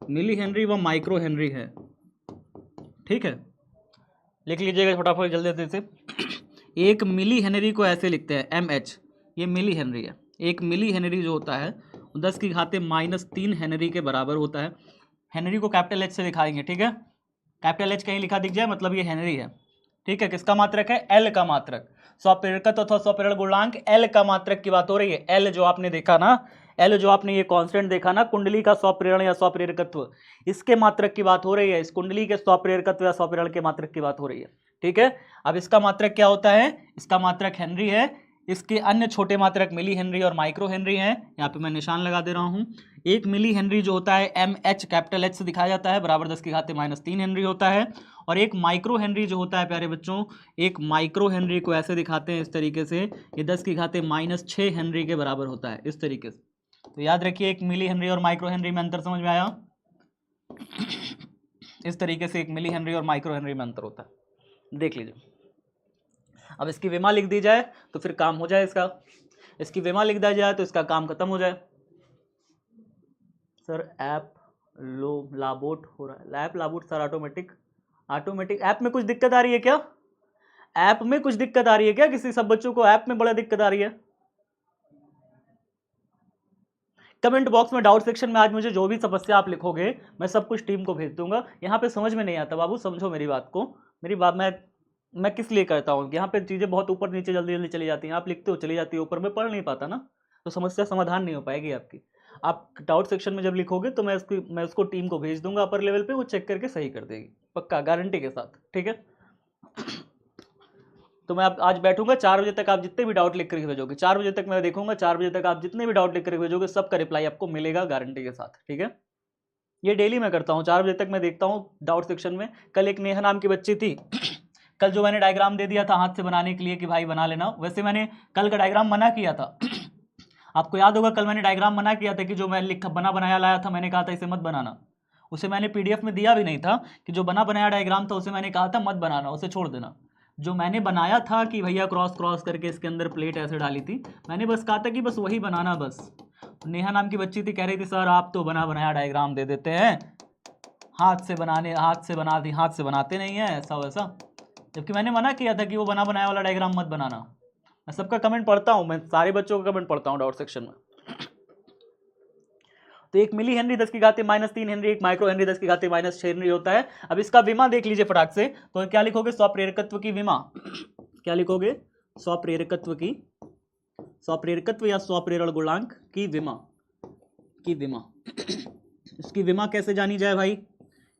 मिली हेनरी व माइक्रो हेनरी है, ठीक है। लिख लीजिएगा फटाफट जल्दी जल्दी से। एक मिली हेनरी को ऐसे लिखते हैं MH, ये मिली हेनरी है। एक मिली हेनरी जो होता है 10 की घाते -3 हेनरी के बराबर होता है। हेनरी को कैपिटल H से दिखाएंगे, ठीक है, कैपिटल H कहीं लिखा दिख जाए मतलब ये हेनरी है, ठीक है। किसका मात्रक है, L का मात्रक, स्वप्रेरकत्व अथवा स्वप्रेरण गुणांक L का मात्रक की बात हो रही है। L जो आपने देखा ना, L जो आपने ये कांस्टेंट देखा ना, कुंडली का स्वप्रेरण या स्वप्रेरकत्व, इसके मात्रक की बात हो रही है, इस कुंडली के स्वप्रेरकत्व या स्वप्रेरण के मात्रक की बात हो रही है, ठीक है। अब इसका मात्रक क्या होता है, इसका मात्रक हेनरी है, इसके अन्य छोटे मात्रक मिली हेनरी और माइक्रो हेनरी हैं। यहाँ पे मैं निशान लगा दे रहा हूँ। एक मिली हेनरी जो होता है MH कैपिटल H से दिखाया जाता है, बराबर 10 की घाते -3 हेनरी होता है। और एक माइक्रो हेनरी जो होता है प्यारे बच्चों, एक माइक्रो हेनरी को ऐसे दिखाते हैं इस तरीके से, ये 10 की घाते -6 हेनरी के बराबर होता है, इस तरीके से। तो याद रखिए एक मिली हेनरी और माइक्रो हेनरी में अंतर समझ में आया, इस तरीके से एक मिली हेनरी और माइक्रो हेनरी में अंतर होता है, देख लीजिए। अब इसकी विमा लिख दी जाए तो फिर काम हो जाए इसका, इसकी विमा लिख दिया जाए तो इसका काम खत्म हो जाए। सर ऐप लाबोट हो रहा है, ऐप लाबोट सर ऑटोमेटिक, ऑटोमेटिक ऐप में कुछ दिक्कत आ रही है क्या, ऐप में कुछ दिक्कत आ रही है क्या, किसी सब बच्चों को ऐप में बड़ा दिक्कत आ रही है, कमेंट बॉक्स में डाउट सेक्शन में आज मुझे जो भी समस्या आप लिखोगे मैं सब कुछ टीम को भेज दूंगा। यहाँ पे समझ में नहीं आता बाबू, समझो मेरी बात को। मेरी बात मैं किस लिए करता हूँ, यहाँ पे चीज़ें बहुत ऊपर नीचे जल्दी जल्दी चली जाती हैं, आप लिखते हो चली जाती है ऊपर, मैं पढ़ नहीं पाता ना, तो समस्या समाधान नहीं हो पाएगी आपकी। आप डाउट सेक्शन में जब लिखोगे तो मैं उसको टीम को भेज दूंगा अपर लेवल पे, वो चेक करके सही कर देगी, पक्का गारंटी के साथ, ठीक है। तो मैं आज बैठूंगा 4 बजे तक, आप जितने भी डाउट लिख कर भेजोगे 4 बजे तक मैं देखूंगा, 4 बजे तक आप जितने भी डाउट लिख कर भेजोगे सबका रिप्लाई आपको मिलेगा गारंटी के साथ, ठीक है। ये डेली मैं करता हूँ, 4 बजे तक मैं देखता हूँ डाउट सेक्शन में। कल एक नेहा नाम की बच्ची थी कल जो मैंने डायग्राम दे दिया था हाथ से बनाने के लिए कि भाई बना लेना, वैसे मैंने कल का डायग्राम मना किया था आपको याद होगा कल मैंने डायग्राम मना किया था कि जो मैं लिखा बना बनाया लाया था मैंने कहा था इसे मत बनाना, उसे मैंने पीडीएफ में दिया भी नहीं था कि जो बना बनाया डायग्राम था उसे मैंने कहा था मत बनाना, उसे छोड़ देना। जो मैंने बनाया था कि भैया क्रॉस क्रॉस करके इसके अंदर प्लेट ऐसे डाली थी, मैंने बस कहा था कि बस वही बनाना बस। नेहा नाम की बच्ची थी, कह रही थी सर आप तो बना बनाया डायग्राम दे देते हैं, हाथ से बनाते नहीं है ऐसा वैसा, जबकि मैंने मना किया था कि वो बना बनाया वाला डायग्राम मत बनाना। मैं सबका कमेंट पढ़ता हूँ, मैं सारे बच्चों का कमेंट पढ़ता हूँ डाउट सेक्शन में। तो एक मिली हेनरी 10 की घाते -3 हेनरी, एक माइक्रो हेनरी 10 की घाते -6 हेनरी होता है। अब इसका विमा देख लीजिए फटाक से, तो क्या लिखोगे, स्वप्रेरकत्व की विमा क्या लिखोगे, स्वप्रेरकत्व की, स्वप्रेरकत्व या स्वप्रेरण गुणांक की विमा, की विमा इसकी विमा कैसे जानी जाए भाई,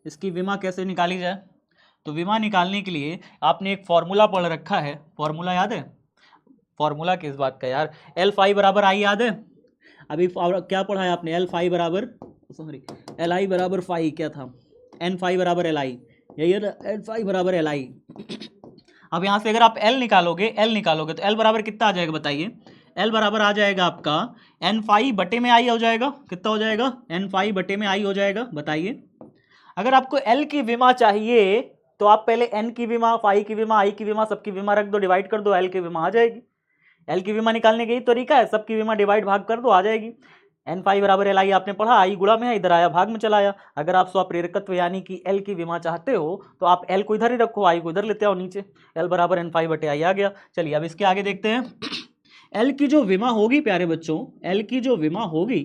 इसकी विमा कैसे निकाली जाए। तो विमा निकालने के लिए आपने एक फॉर्मूला पढ़ रखा है, फॉर्मूला याद है, फॉर्मूला किस बात का यार, एल फाई बराबर आई याद है। अभी क्या पढ़ा है आपने, एल फाई बराबर, सॉरी एल आई बराबर फाई क्या था, एन फाई बराबर एल आई, यही है ना, एल फाई बराबर एल आई। अब यहाँ से अगर आप एल निकालोगे तो एल बराबर कितना आ जाएगा बताइए, एल बराबर आ जाएगा आपका एन फाई बटे में आई हो जाएगा, कितना हो जाएगा, एन फाई बटे में आई हो जाएगा, बताइए। अगर आपको एल की विमा चाहिए तो आप पहले एन की विमा, फाई की विमा, आई की विमा, सबकी विमा रख दो, डिवाइड कर दो, एल की विमा आ जाएगी। एल की विमा निकालने का यही तरीका है, सबकी विमा डिवाइड भाग कर दो आ जाएगी। एन फाई बराबर एल आई आपने पढ़ा, आई गुणा में है, इधर आया भाग में चला आया। अगर आप स्वप्रेरकत्व यानी कि एल की विमा चाहते हो तो आप एल को इधर ही रखो, आई को इधर लेते आओ नीचे, एल बराबर एन फाई बटे आई आ गया। चलिए अब इसके आगे देखते हैं। एल की जो विमा होगी प्यारे बच्चों, एल की जो विमा होगी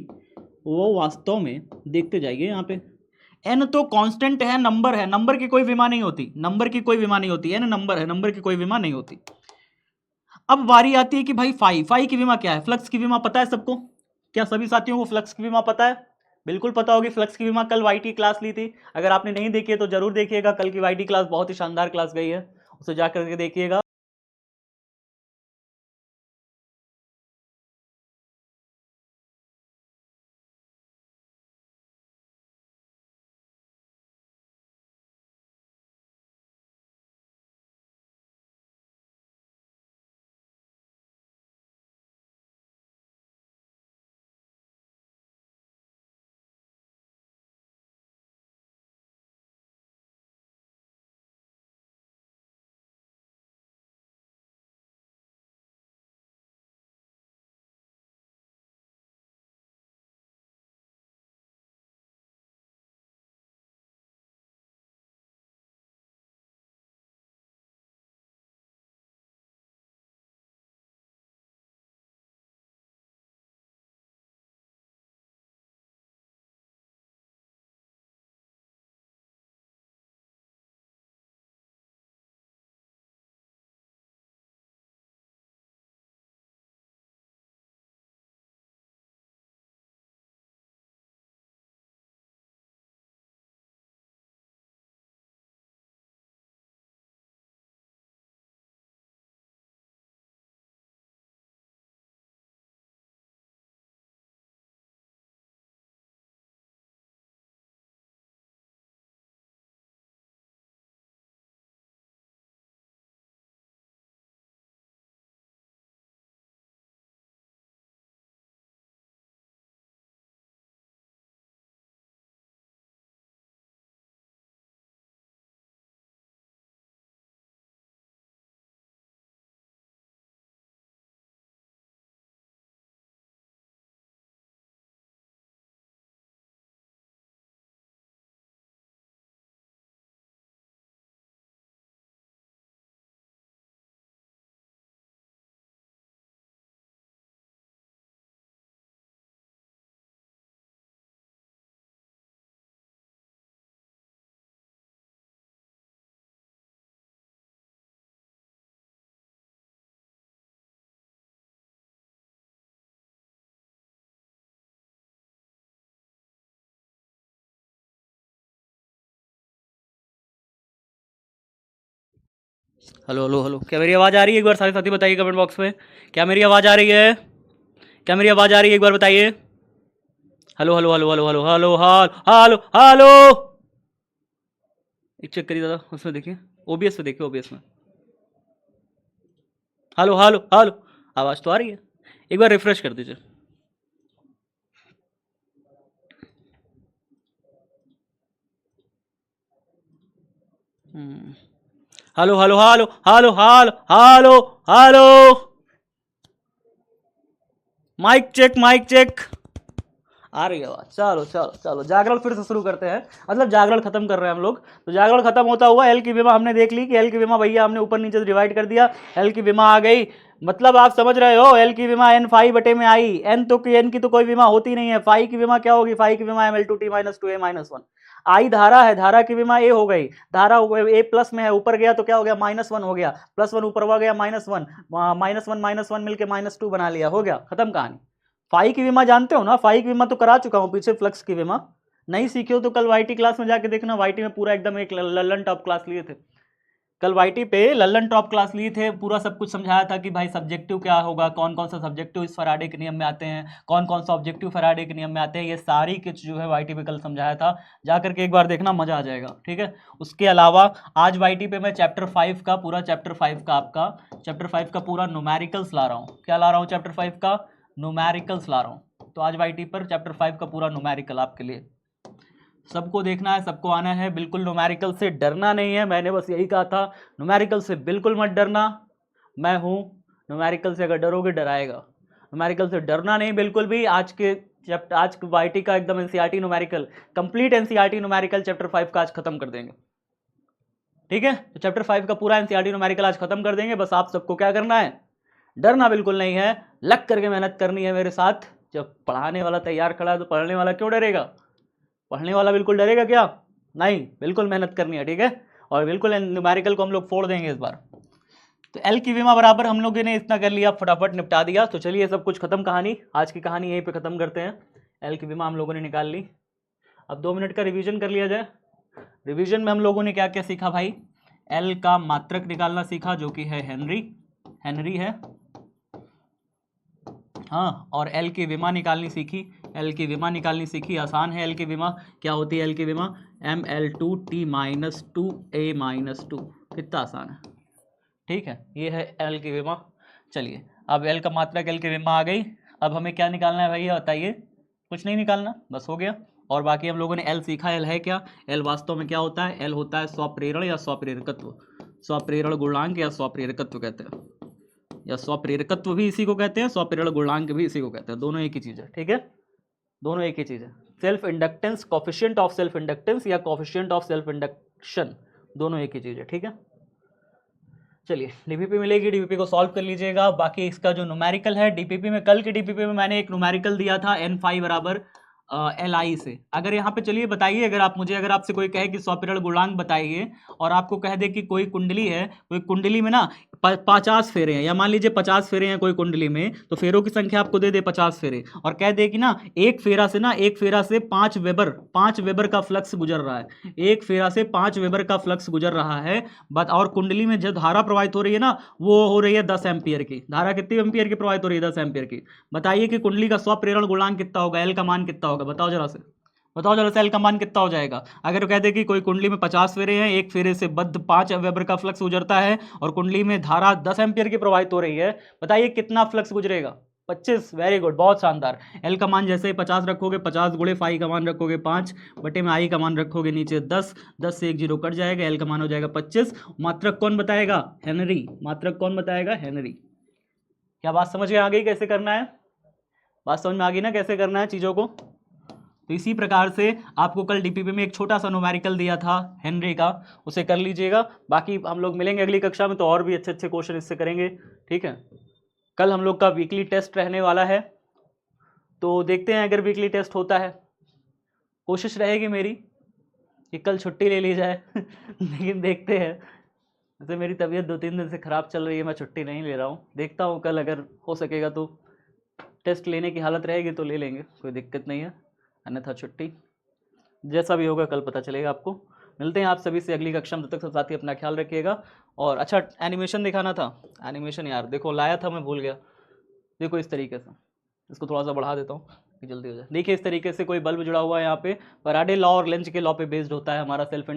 वो वास्तव में, देखते जाइए यहाँ पे, एन तो कांस्टेंट है, नंबर है, नंबर की कोई विमा नहीं होती, नंबर की कोई विमा नहीं होती, एन नंबर है, नंबर की कोई विमा नहीं होती। अब बारी आती है कि भाई फाई की विमा क्या है, फ्लक्स की विमा पता है सबको, क्या सभी साथियों को फ्लक्स की विमा पता है, बिल्कुल पता होगी फ्लक्स की विमा, कल वाईटी क्लास ली थी, अगर आपने नहीं देखी है तो जरूर देखिएगा, कल की वाईटी क्लास बहुत ही शानदार क्लास गई है, उसे जाकर के देखिएगा। हेलो हेलो हेलो, क्या मेरी आवाज़ आ रही है? एक बार सारे साथी बताइए कमेंट बॉक्स में, क्या मेरी आवाज़ आ रही है? क्या मेरी आवाज़ आ रही है? एक बार बताइए। Hello hello hello hello hello hello hello hello. एक चेक करिए दादा, उसमें देखिए, ओबीएस में देखिए, ओबीएस में। हेलो हेलो हेलो, आवाज़ तो आ रही है, एक बार रिफ्रेश कर दीजिए। Hello hello hello hello hello hello hello, mic check, mic check. आ रही है आवाज। चलो चलो चलो, जागरण फिर से शुरू करते हैं, मतलब जागरण खत्म कर रहे हैं हम लोग। तो जागरण खत्म होता हुआ एल की विमा हमने देख ली कि एल की विमा भैया हमने ऊपर नीचे से डिवाइड कर दिया, एल की विमा आ गई। मतलब आप समझ रहे हो, एल की विमा एन फाई बटे में आई। एन की तो कोई विमा होती नहीं है। फाई की विमा क्या होगी? फाई की विमा M L two T minus two A minus one. I धारा है, धारा की विमा ए हो गई। धारा ए प्लस में है, ऊपर गया तो क्या हो गया? माइनस वन हो गया। प्लस वन ऊपर हुआ गया माइनस वन माइनस वन मिलकर माइनस टू बना लिया, हो गया खत्म कहानी। फाई की विमा जानते हो ना? फाई की विमा तो करा चुका हूं पीछे, फ्लक्स की विमा। नहीं सीखे हो तो कल वाईटी क्लास में जाके देखना, वाईटी में पूरा एकदम एक लल्लन टॉप क्लास लिए थे। कल वाईटी पे लल्लन टॉप क्लास लिए थे, पूरा सब कुछ समझाया था कि भाई सब्जेक्टिव क्या होगा, कौन कौन सा सब्जेक्टिव इस फराडे के नियम में आते हैं, कौन कौन सा ऑब्जेक्टिव फराडे के नियम में आते हैं, ये सारी कुछ जो है वाईटी पे कल समझाया था। जाकर के एक बार देखना, मजा आ जाएगा, ठीक है। उसके अलावा आज वाईटी पे मैं चैप्टर 5 का पूरा, चैप्टर 5 का आपका, चैप्टर 5 का पूरा न्यूमेरिकल्स ला रहा हूँ। क्या ला रहा हूँ? चैप्टर 5 का न्यूमेरिकल्स ला रहा हूँ। तो आज वाईटी पर चैप्टर 5 का पूरा न्यूमेरिकल आपके लिए, सबको देखना है, सबको आना है। बिल्कुल न्यूमेरिकल से डरना नहीं है, मैंने बस यही कहा था, न्यूमेरिकल से बिल्कुल मत डरना। मैं हूँ, न्यूमेरिकल से अगर डरोगे डराएगा। न्यूमेरिकल से डरना नहीं बिल्कुल भी। आज वाईटी का एकदम NCERT numerical complete, NCERT numerical chapter 5 का आज खत्म कर देंगे, ठीक है। तो चैप्टर 5 का पूरा एनसीईआरटी न्यूमेरिकल आज खत्म कर देंगे। बस आप सबको क्या करना है? डरना बिल्कुल नहीं है, लग करके मेहनत करनी है मेरे साथ। जब पढ़ाने वाला तैयार खड़ा है तो पढ़ने वाला क्यों डरेगा? पढ़ने वाला बिल्कुल डरेगा क्या? नहीं, बिल्कुल मेहनत करनी है, ठीक है। और बिल्कुल न्यूमेरिकल को हम लोग फोड़ देंगे इस बार। तो एल की विमा बराबर हम लोगों ने इतना कर लिया, फटाफट निपटा दिया। तो चलिए सब कुछ खत्म कहानी, आज की कहानी यहीं पे खत्म करते हैं। एल की विमा हम लोगों ने निकाल ली। अब 2 मिनट का रिवीजन कर लिया जाए। रिवीजन में हम लोगों ने क्या क्या सीखा भाई? एल का मात्रक निकालना सीखा, जो कि है हेनरी, हेनरी है, हाँ। और एल की विमा निकालनी सीखी, एल की विमा निकालनी सीखी, आसान है। एल की विमा क्या होती है? एल की विमा M L two T minus two A minus two, कितना आसान है, ठीक है। ये है एल की विमा। चलिए, अब एल का मात्रक, एल की विमा आ गई। अब हमें क्या निकालना है भैया बताइए? कुछ नहीं निकालना, बस हो गया। और बाकी हम लोगों ने एल सीखा। एल है क्या? एल वास्तव में क्या होता है? एल होता है स्वप्रेरण या स्वप्रेरकत्व, स्वप्रेरण गुणांक या स्वप्रेरकत्व कहते हैं, या स्वप्रेरकत्व भी इसी को कहते हैं, स्वप्रेरण गुणांक भी इसी को कहते हैं। दोनों एक ही चीज़ है, ठीक है, दोनों एक ही चीज़ है। Self inductance, coefficient of self inductance या कॉफिशिएंट ऑफ सेल्फ इंडक्शन, दोनों एक ही चीज़ है, ठीक है। चलिए, डीपीपी मिलेगी, डीपीपी को सॉल्व कर लीजिएगा। बाकी इसका जो न्यूमेरिकल है डीपीपी में, कल के डीपीपी में मैंने एक न्यूमेरिकल दिया था एन फाई बराबर एल आई से। अगर यहाँ पे चलिए बताइए, अगर आप मुझे, अगर आपसे कोई कहे कि स्वप्रेरण गुणांक बताइए, और आपको कह दे कि कोई कुंडली है, कोई कुंडली में ना 50 फेरे हैं, या मान लीजिए 50 फेरे हैं कोई कुंडली में, तो फेरों की संख्या आपको दे दे 50 फेरे, और कह दे कि ना एक फेरा से ना, एक फेरा से 5 वेबर का फ्लक्स गुजर रहा है, एक फेरा से 5 वेबर का फ्लक्स गुजर रहा है। बट और कुंडली में जो धारा प्रवाहित हो रही है ना, वो हो रही है 10 एम्पियर की। धारा कितनी एम्पियर की प्रवाहित हो रही है? 10 एम्पियर की। बताइए कि कुंडली का स्वप्रेरण गुणांक कितना होगा? एल का मान कितना होगा? बताओ जरा से, बताओ जरा से, एल का मान कितना हो जाएगा? अगर कहते कि कोई कुंडली में 50 फेरे हैं, एक फेरे से बद्ध 5 वेबर का फ्लक्स गुजरता है, और कुंडली में धारा 10 एम्पियर की प्रवाहित हो रही है, बताइए कितना फ्लक्स गुजरेगा? 25। वेरी गुड, बहुत शानदार। एल का मान जैसे ही 50 रखोगे, 50 गुणे फाई का मान रखोगे 5 बटे में आई का मान रखोगे नीचे 10, 10 से एक जीरो कट जाएगा, एल का मान हो जाएगा 25। मात्रक कौन बताएगा? हेनरी। मात्रक कौन बताएगा? हेनरी। क्या बात समझ में आ गई कैसे करना है? बात समझ में आ गई ना कैसे करना है चीज़ों को? तो इसी प्रकार से आपको कल डीपीपी में एक छोटा सा न्यूमेरिकल दिया था हेनरी का, उसे कर लीजिएगा। बाकी हम लोग मिलेंगे अगली कक्षा में तो और भी अच्छे अच्छे क्वेश्चन इससे करेंगे, ठीक है। कल हम लोग का वीकली टेस्ट रहने वाला है, तो देखते हैं अगर वीकली टेस्ट होता है, कोशिश रहेगी मेरी कि कल छुट्टी ले ली जाए लेकिन देखते हैं। वैसे मेरी तबीयत 2-3 दिन से ख़राब चल रही है, मैं छुट्टी नहीं ले रहा हूँ। देखता हूँ कल अगर हो सकेगा तो, टेस्ट लेने की हालत रहेगी तो ले लेंगे, कोई दिक्कत नहीं है, अन्यथा छुट्टी। जैसा भी होगा कल पता चलेगा आपको। मिलते हैं आप सभी से अगली कक्षा में, तब तक सब साथी अपना ख्याल रखिएगा। और अच्छा एनिमेशन दिखाना था, एनिमेशन यार देखो लाया था मैं भूल गया। देखो इस तरीके से, इसको थोड़ा सा बढ़ा देता हूँ कि जल्दी हो जाए। देखिए इस तरीके से कोई बल्ब जुड़ा हुआ है यहाँ पे, फैराडे लॉ और लेंज के लॉ पे बेस्ड होता है हमारा सेल्फ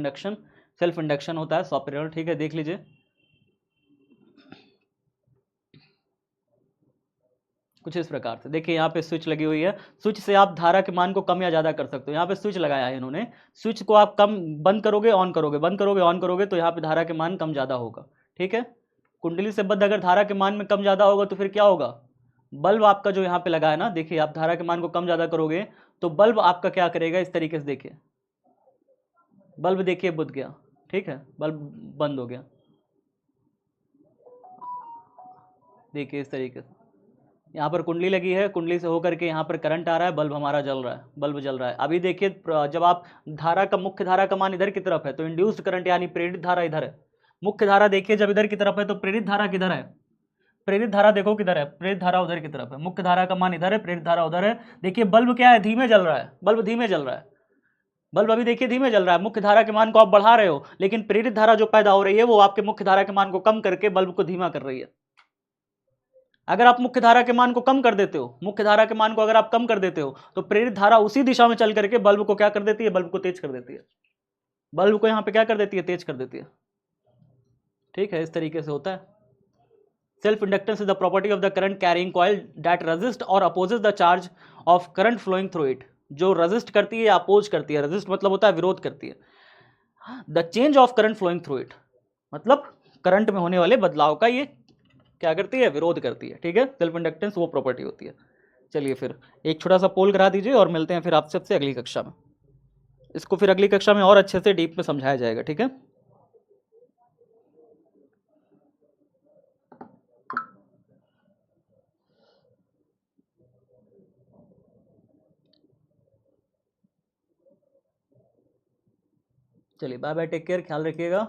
इंडक्शन होता है सॉफ्टवेयर, ठीक है देख लीजिए। कुछ इस प्रकार से देखिए यहाँ पे स्विच लगी हुई है, स्विच से आप धारा के मान को कम या ज़्यादा कर सकते हो। यहाँ पे स्विच लगाया है इन्होंने, स्विच को आप कम बंद करोगे ऑन करोगे, बंद करोगे ऑन करोगे, तो यहाँ पे धारा के मान कम ज़्यादा होगा, ठीक है। कुंडली से बद्ध अगर धारा के मान में कम ज़्यादा होगा तो फिर क्या होगा, बल्ब आपका जो यहाँ पे लगा है ना, देखिए आप धारा के मान को कम ज़्यादा करोगे तो बल्ब आपका क्या करेगा, इस तरीके से देखिए बल्ब देखिए बुझ गया, ठीक है, बल्ब बंद हो गया, देखिए इस तरीके से। यहाँ पर कुंडली लगी है, कुंडली से होकर के यहाँ पर करंट आ रहा है, बल्ब हमारा जल रहा है, बल्ब जल रहा है। अभी देखिए जब आप धारा का मुख्य धारा का मान इधर की तरफ है तो इंड्यूस्ड करंट यानी प्रेरित धारा इधर है। मुख्य धारा देखिए जब इधर की तरफ है तो प्रेरित धारा किधर है, प्रेरित धारा देखो किधर है, प्रेरित धारा उधर की तरफ है, मुख्य धारा का मान इधर है, प्रेरित धारा उधर है। देखिए बल्ब क्या है, धीमे जल रहा है, बल्ब धीमे जल रहा है, बल्ब अभी देखिए धीमे जल रहा है। मुख्य धारा के मान को आप बढ़ा रहे हो, लेकिन प्रेरित धारा जो पैदा हो रही है वो आपके मुख्य धारा के मान को कम करके बल्ब को धीमा कर रही है। अगर आप मुख्य धारा के मान को कम कर देते हो, मुख्य धारा के मान को अगर आप कम कर देते हो तो प्रेरित धारा उसी दिशा में चल करके बल्ब को क्या कर देती है, बल्ब को तेज कर देती है, बल्ब को यहां पे क्या कर देती है, तेज कर देती है, ठीक है। इस तरीके से होता है। Self inductance is the property of the current carrying coil that resist और opposes the charge of current flowing through it, जो रेजिस्ट करती है या अपोज करती है, रेजिस्ट मतलब होता है विरोध करती है। The change of current flowing through it मतलब करंट में होने वाले बदलाव का ये क्या करती है, विरोध करती है, ठीक है। सेल्फ इंडक्टेंस वो प्रॉपर्टी होती है। चलिए फिर एक छोटा सा पोल करा दीजिए और मिलते हैं फिर आप सबसे अगली कक्षा में। इसको फिर अगली कक्षा में और अच्छे से डीप में समझाया जाएगा, ठीक है। चलिए बाय बाय, टेक केयर, ख्याल रखिएगा।